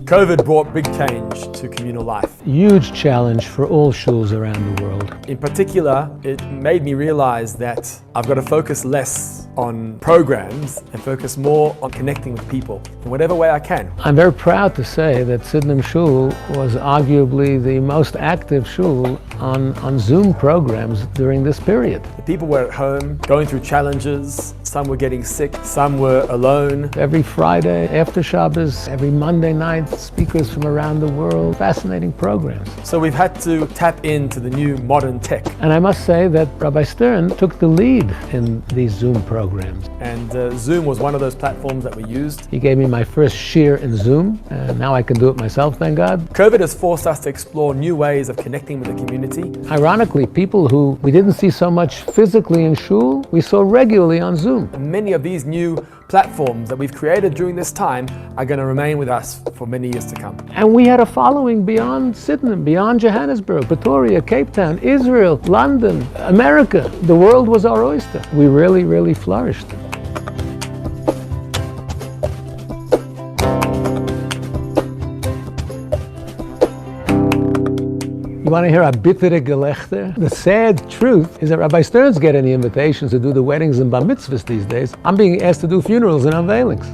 COVID brought big change to communal life. Huge challenge for all shuls around the world. In particular, it made me realize that I've got to focus less on programs and focus more on connecting with people in whatever way I can. I'm very proud to say that Sidnam Shul was arguably the most active shul on Zoom programs during this period. The people were at home, going through challenges. Some were getting sick, some were alone. Every Friday after Shabbos, every Monday night, speakers from around the world, fascinating programs. So we've had to tap into the new modern tech. And I must say that Rabbi Stern took the lead in these Zoom programs. And Zoom was one of those platforms that we used. He gave me my first shiur in Zoom, and now I can do it myself, thank God. COVID has forced us to explore new ways of connecting with the community. Ironically, people who we didn't see so much physically in shul, we saw regularly on Zoom. And many of these new platforms that we've created during this time are going to remain with us for many years to come. And we had a following beyond Sydenham, beyond Johannesburg, Pretoria, Cape Town, Israel, London, America. The world was our oyster. We really, really flourished. You want to hear a bittere Gelächter? The sad truth is that Rabbi Stern's get any invitations to do the weddings and bar mitzvahs these days. I'm being asked to do funerals and unveilings.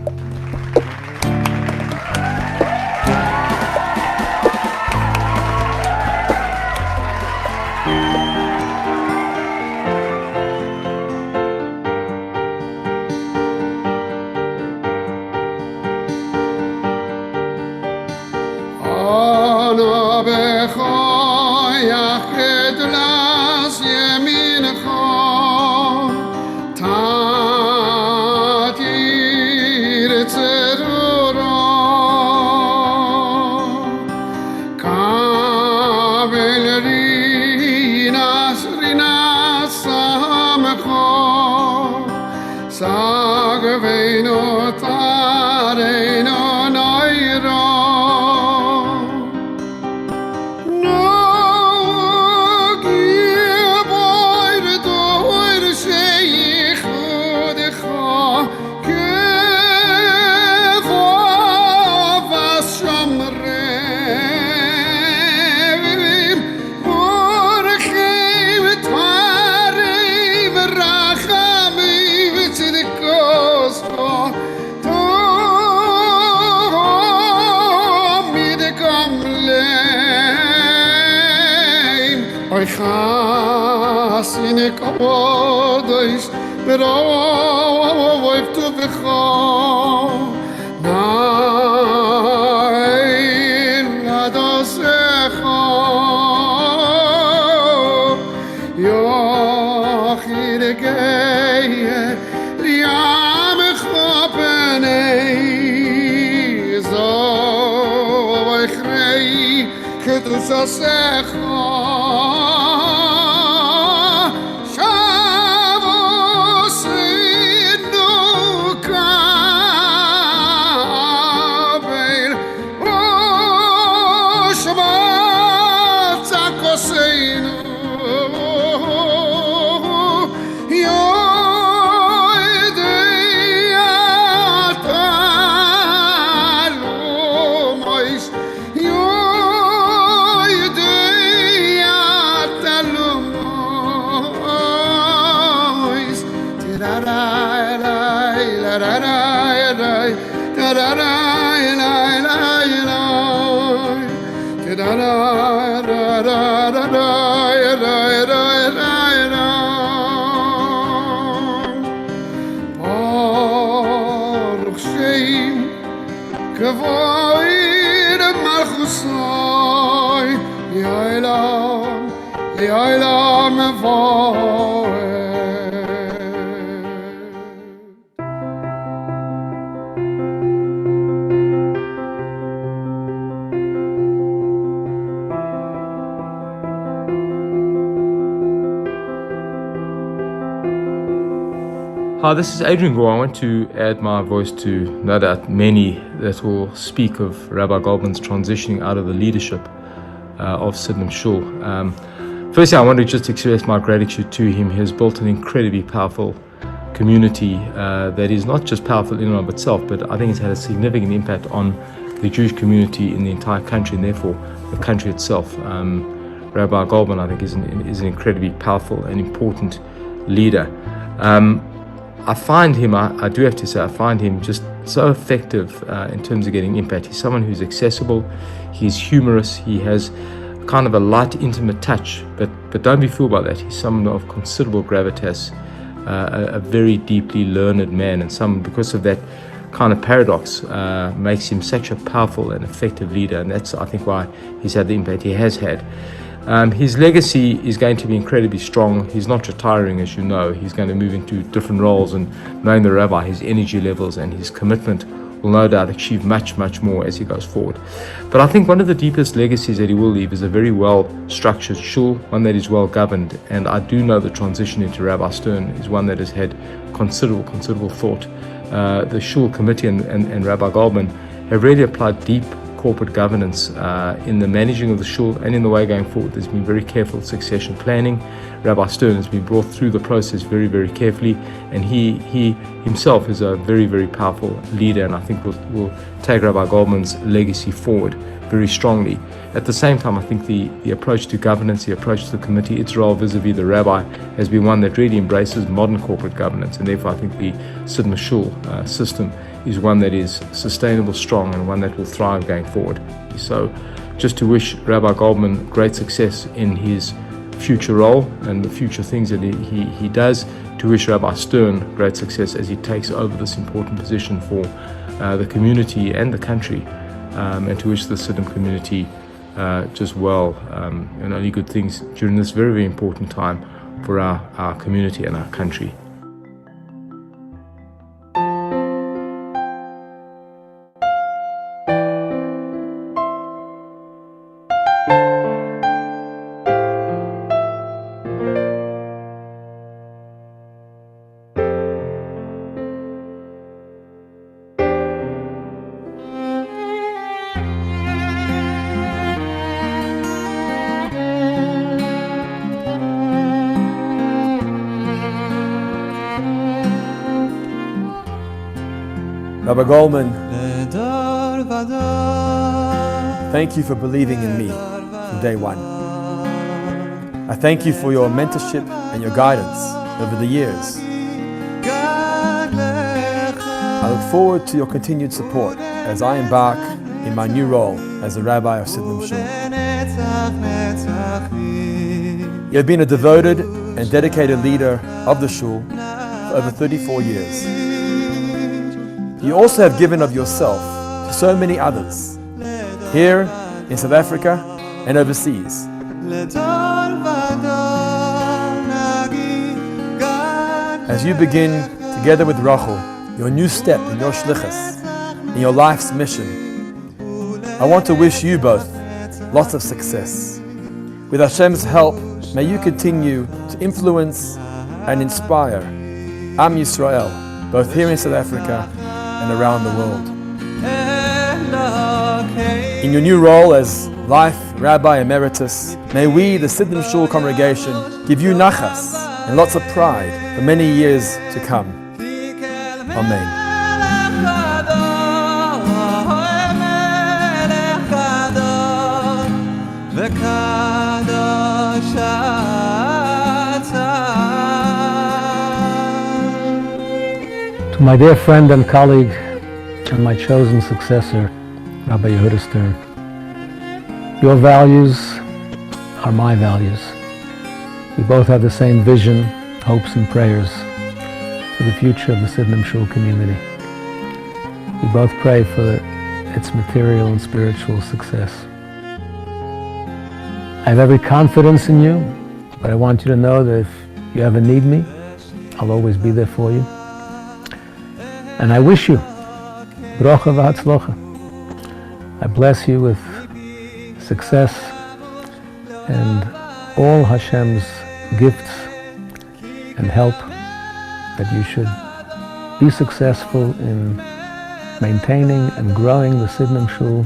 Hi, this is Adrian Gore. I want to add my voice to no doubt many that will speak of Rabbi Goldman's transitioning out of the leadership of Sydenham Shul. Firstly, I want to just express my gratitude to him. He has built an incredibly powerful community that is not just powerful in and of itself, but I think it's had a significant impact on the Jewish community in the entire country and therefore the country itself. Rabbi Goldman, I think, is an incredibly powerful and important leader. I find him, I do have to say, I find him just so effective in terms of getting impact. He's someone who's accessible, he's humorous, he has kind of a light, intimate touch, but don't be fooled by that. He's someone of considerable gravitas, a very deeply learned man, and because of that kind of paradox, makes him such a powerful and effective leader, and that's, I think, why he's had the impact he has had. His legacy is going to be incredibly strong. He's not retiring, as you know. He's going to move into different roles, and knowing the Rabbi, his energy levels and his commitment will no doubt achieve much, much more as he goes forward. But I think one of the deepest legacies that he will leave is a very well-structured shul, one that is well-governed, and I do know the transition into Rabbi Stern is one that has had considerable thought. The shul committee and Rabbi Goldman have really applied deep corporate governance in the managing of the shul and in the way going forward. There's been very careful succession planning. Rabbi Stern has been brought through the process very, very carefully, and he himself is a very, very powerful leader, and I think will take Rabbi Goldman's legacy forward very strongly. At the same time, I think the approach to governance, the approach to the committee, its role vis-a-vis the rabbi has been one that really embraces modern corporate governance, and therefore I think the Sidnam Shul system is one that is sustainable, strong, and one that will thrive going forward. So just to wish Rabbi Goldman great success in his future role and the future things that he does, to wish Rabbi Stern great success as he takes over this important position for the community and the country, and to wish the Sidnam community just well and only good things during this very, very important time for our community and our country. Rabbi Goldman, thank you for believing in me from day one. I thank you for your mentorship and your guidance over the years. I look forward to your continued support as I embark in my new role as the Rabbi of Sidnam Shul. You have been a devoted and dedicated leader of the Shul for over 34 years. You also have given of yourself to so many others, here in South Africa and overseas. As you begin, together with Rachel, your new step in your shlichus, in your life's mission, I want to wish you both lots of success. With Hashem's help, may you continue to influence and inspire Am Yisrael, both here in South Africa and around the world. In your new role as Life Rabbi Emeritus, may we, the Sidnam Shul congregation, give you nachas and lots of pride for many years to come. Amen. To my dear friend and colleague and my chosen successor, Rabbi Yehuda Stern, your values are my values. We both have the same vision, hopes and prayers for the future of the Sidnam Shul community. We both pray for its material and spiritual success. I have every confidence in you, but I want you to know that if you ever need me, I'll always be there for you. And I wish you bracha v'hatzlocha. I bless you with success and all Hashem's gifts and help, that you should be successful in maintaining and growing the Sidnam Shul,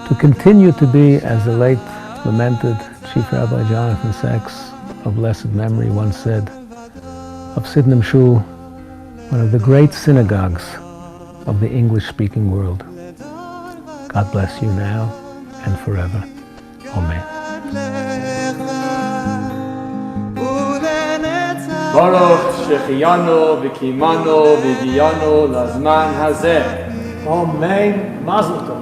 to continue to be, as the late lamented Chief Rabbi Jonathan Sachs of blessed memory once said, of Sidnam Shul, one of the great synagogues of the English-speaking world. God bless you now and forever. Amen. Baruch Shechiyanu v'kimanu v'giyanu lazman hazeh. Amen. Mazel tov.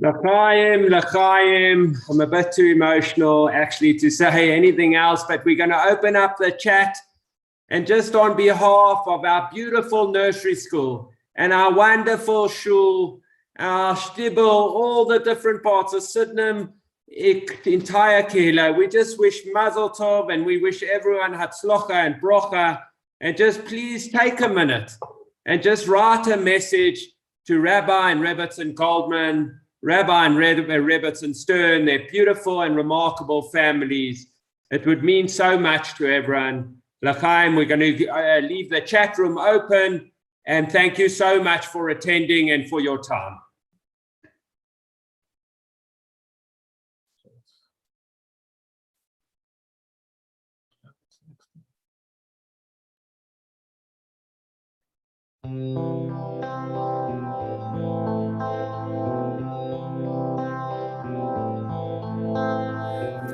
L'chaim. I'm a bit too emotional actually to say anything else, but we're going to open up the chat. And just on behalf of our beautiful nursery school and our wonderful shul, our shtibel, all the different parts of Sydenham, entire Kehillah, we just wish Mazel Tov and we wish everyone Hatzlocha and Brocha. And just please take a minute and just write a message to Rabbi and Rebbetzin Goldman, Rabbi and Rebbetzin Stern, their beautiful and remarkable families. It would mean so much to everyone. L'chaim, we're going to leave the chat room open, and thank you so much for attending and for your time.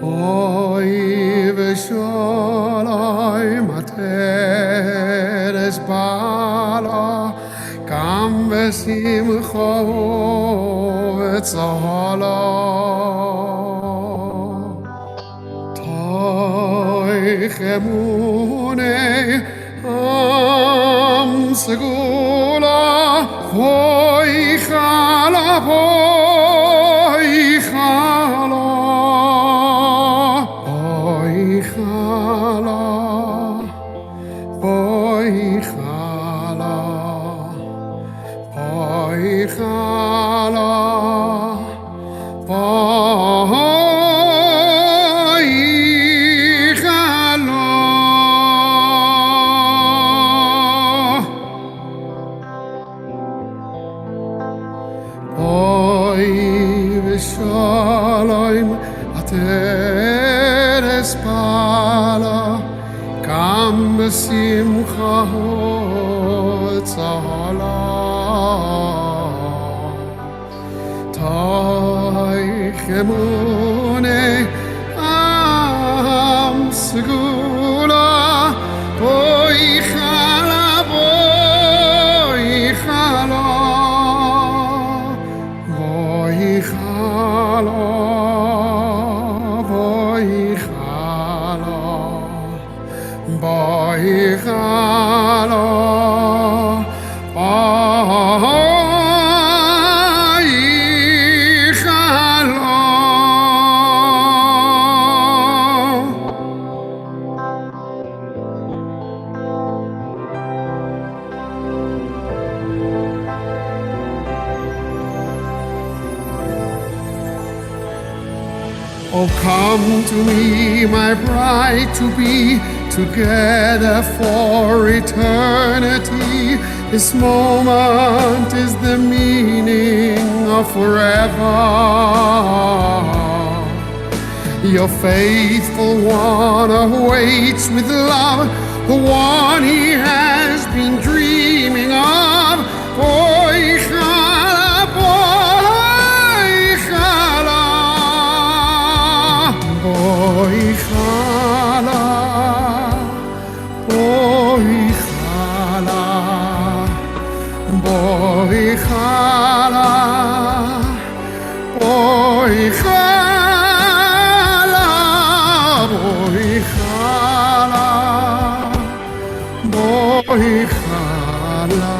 Oy v'sholoi materes bala kam v'simcha v'tzala toy chemune am segula hoy chala hoy chala Simcha tzala Toy chemune am segula Boy chala Boy chala Boy chala Boy chala Boy chala Oh, come to me, my bride to be, together for eternity. This moment is the meaning of forever. Your faithful one awaits with love, the one he has been dreaming of. Boy, chala, boy, chala, boy, chala. Boy chala, boy chala, boy chala, boy chala, boy chala,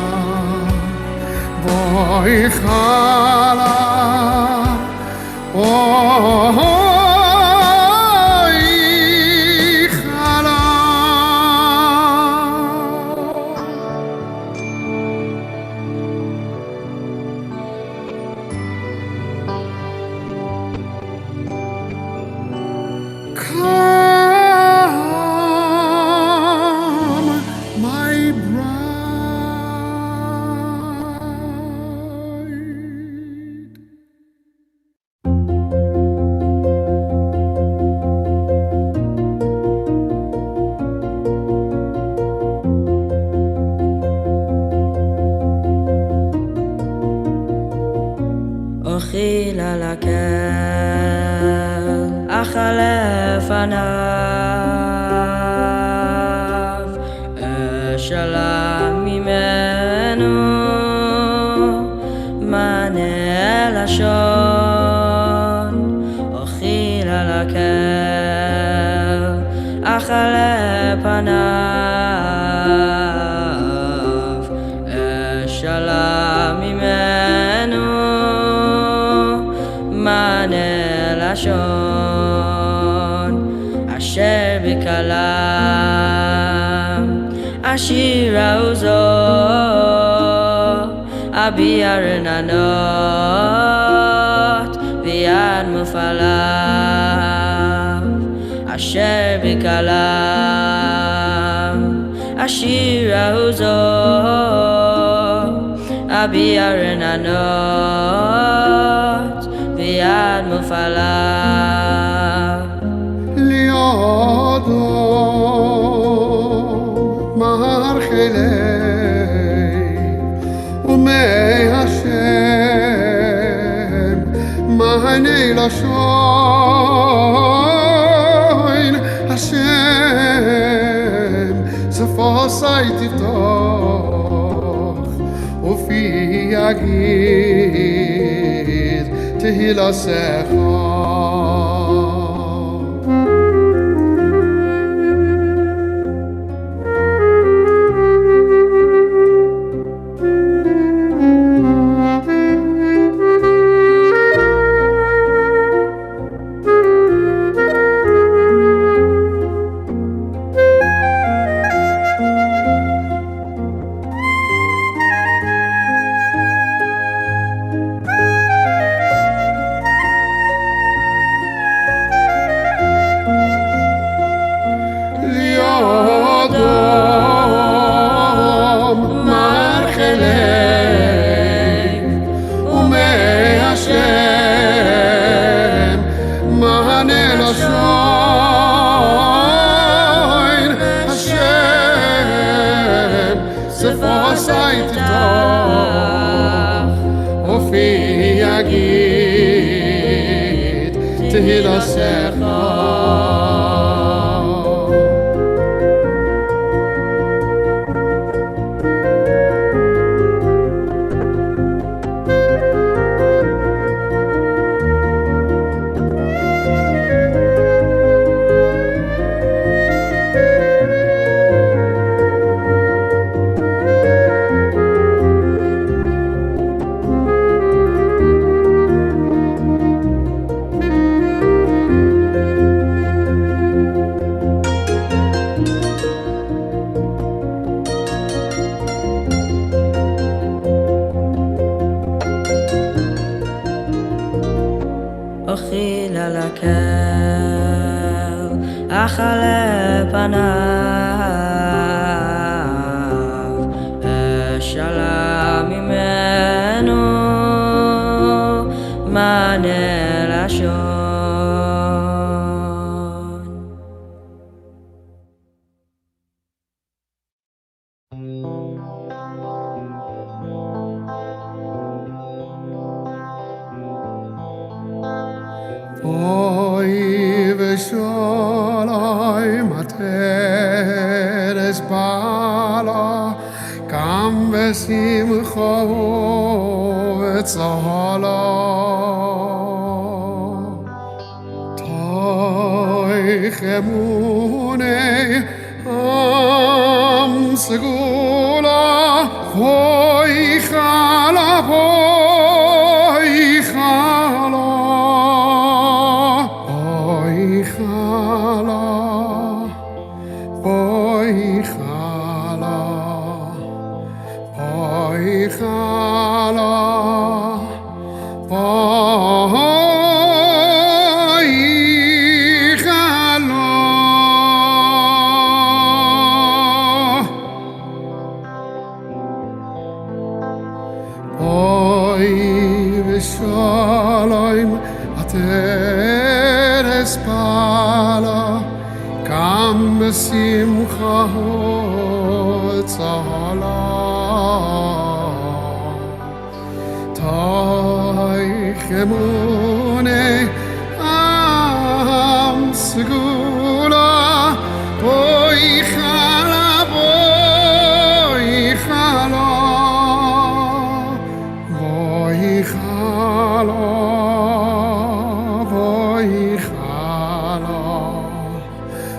boy chala, oh. Shalom, Mane, La Shor. ללקל, אחלה פניו, אשאלה ממנו, מענה לשון, אשר בקלם, אשירה עוזו, אביע רננות, ויד מופעליו, אשר בקלם, אשירה עוזו, אביע רננות, ויד מופעליו. לידו מרחלי ומי השם מענה לשון, השם שפוסי תפתח ופי יגיד תהילתך.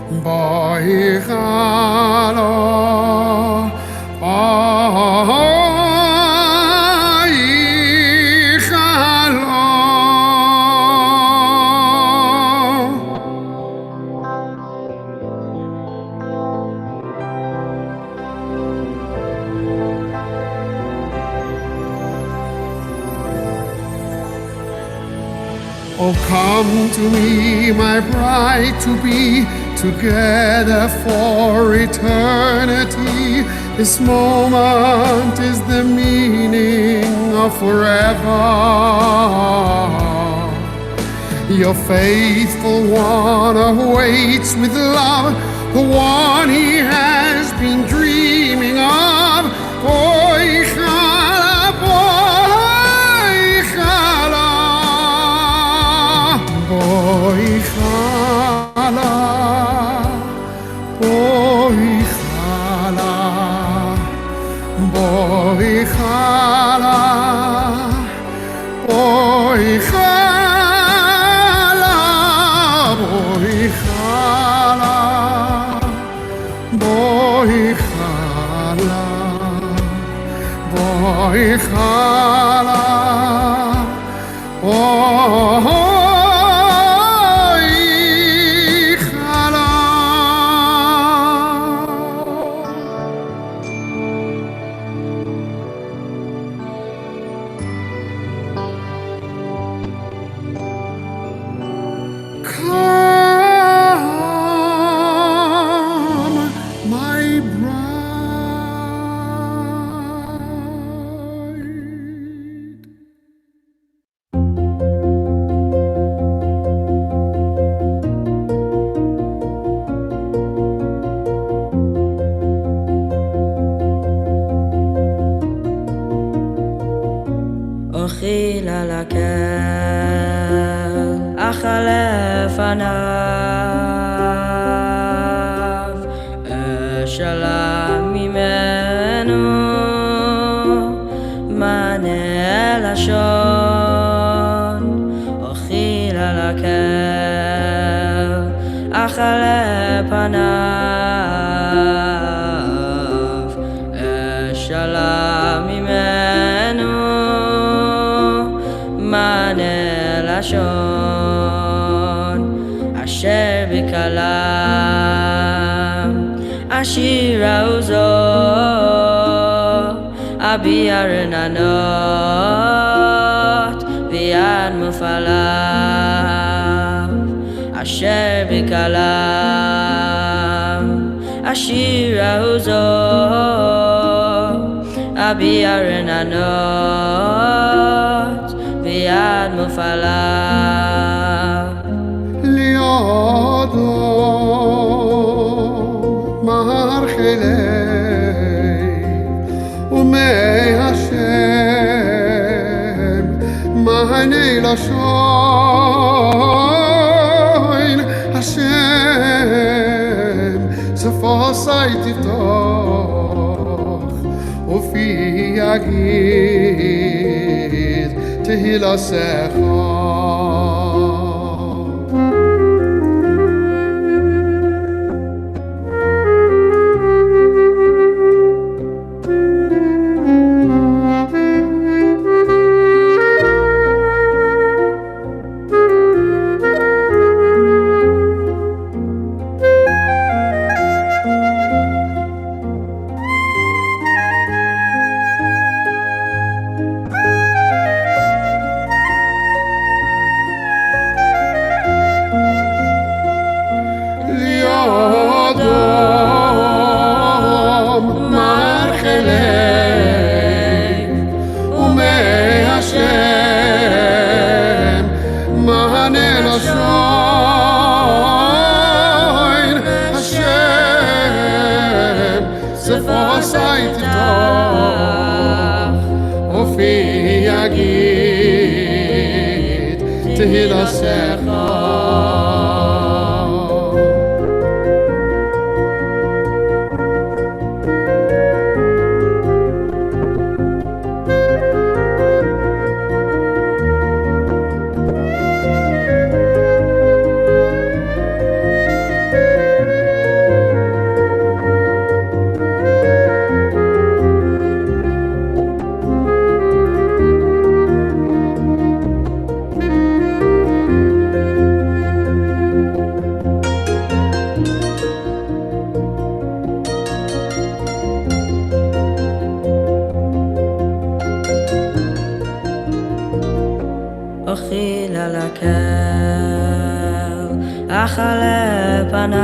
Boi Chala, Oh, come to me, my bride to be, together for eternity. This moment is the meaning of forever. Your faithful one awaits with love, the one he has been dreaming of. Boi Chala, Boi Chala, Boi Chala, Boi Chala, Boi Chala, Boi Chala, Boi Chala, Boi Chala, Boi Chala, Boi Chala. Come, my bride. אוכיל על הקל, אך לפניו, אשאלה ממנו, מענה לשון. אוכיל על הקל, אך לפניו, אשאלה ממנו, מענה לשון. אשר בקלם אשירה עוזו, אביע רננות ויד מופעליו. אשר בקלם אשירה עוזו, אביע רננות ויד מופעליו. לידו מרחילי ומהשם מענה לשון. השם שפוסי תפתח ופי יגיד תהילתך. אכלה פניו,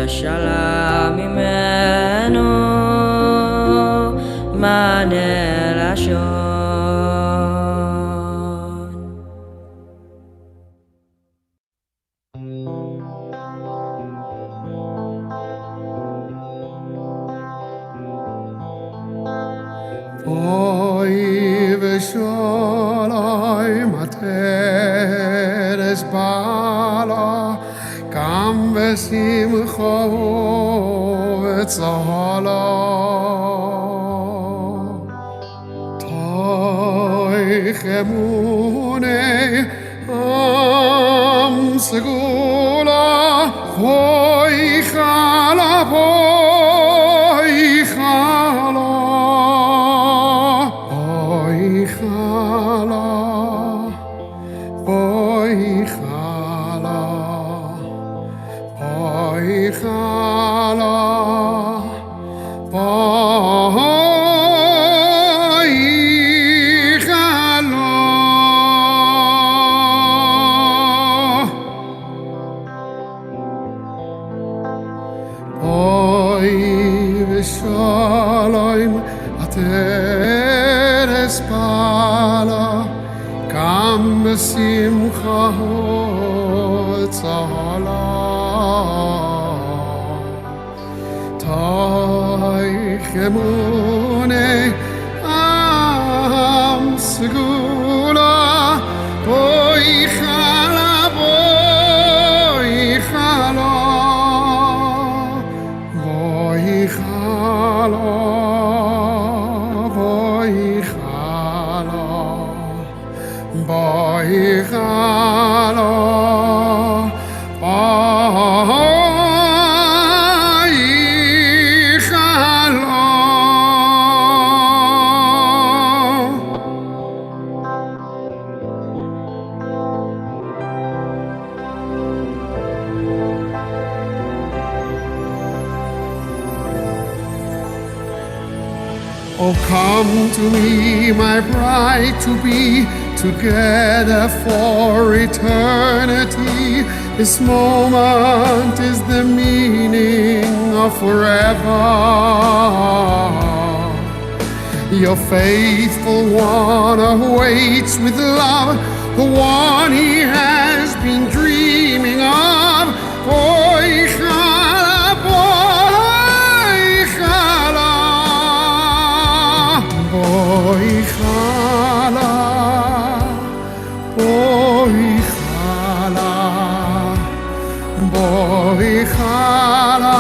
אשאלה ממנו מענה לשון. Oy v'sholom ateres bala kam v'simcha v'tzala toichemunei am segula hoy chala hoy chala Shalom ateres pala kam besimcha tzala taichemunei am segula boy chala boy chala Oh, come to me, my bride to be, together for eternity. This moment is the meaning of forever. Your faithful one awaits with love, the one he has been dreaming of. Boy, chala, boy, chala. Boy chala, boy chala, boy chala,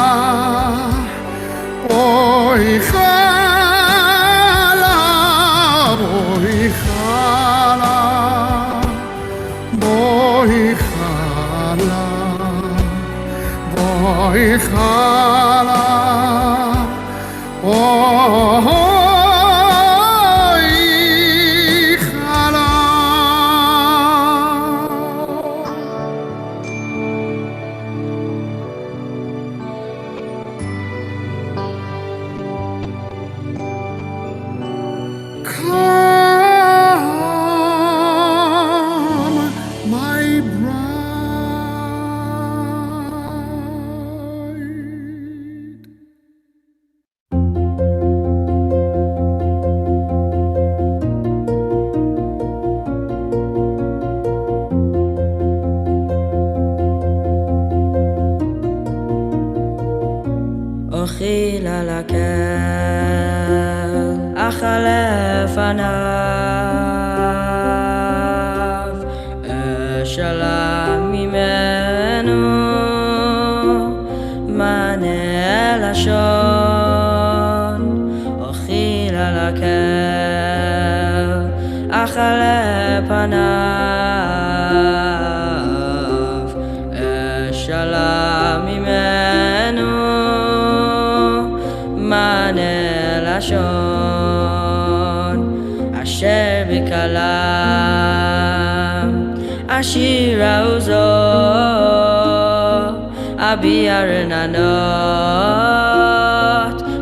boy chala, boy chala, boy chala, boy chala, oh. אוכיל על הקל, אכלה פניו, אשאלה ממנו מענה לשון. אוכיל על הקל, אכלה פניו, אשאלה ממנו מענה לשון. אשר בקלם אשירה עוזו, אביע רננות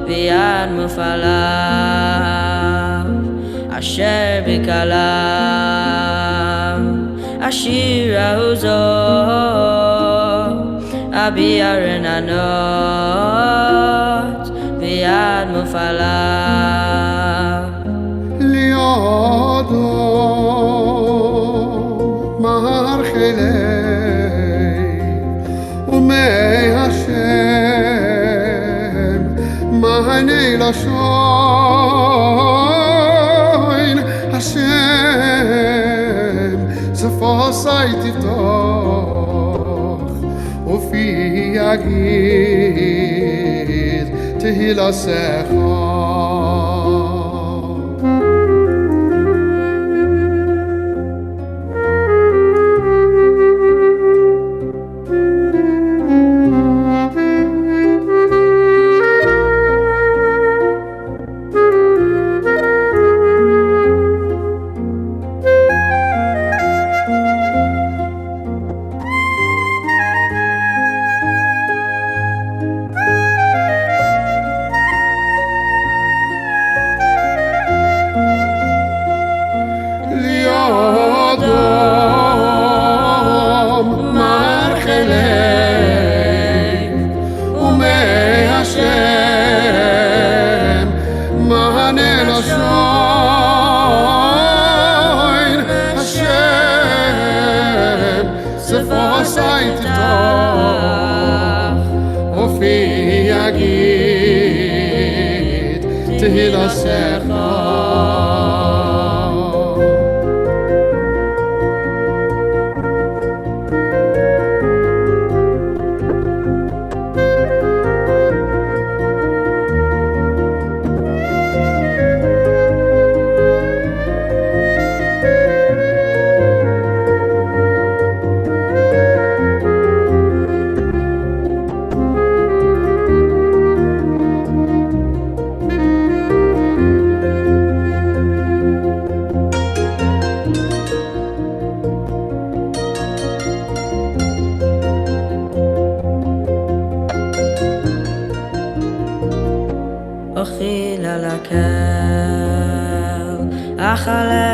ויד מופעליו. אשר בקלם Ashira Uzo Abiyarin Anot Viad Mufala Liado Mahar Chilei Umei Hashem Mahanei Lashoin Hashem Zafosai Titoch Ufi Yagid Tehilasecha Ochil alakel, achale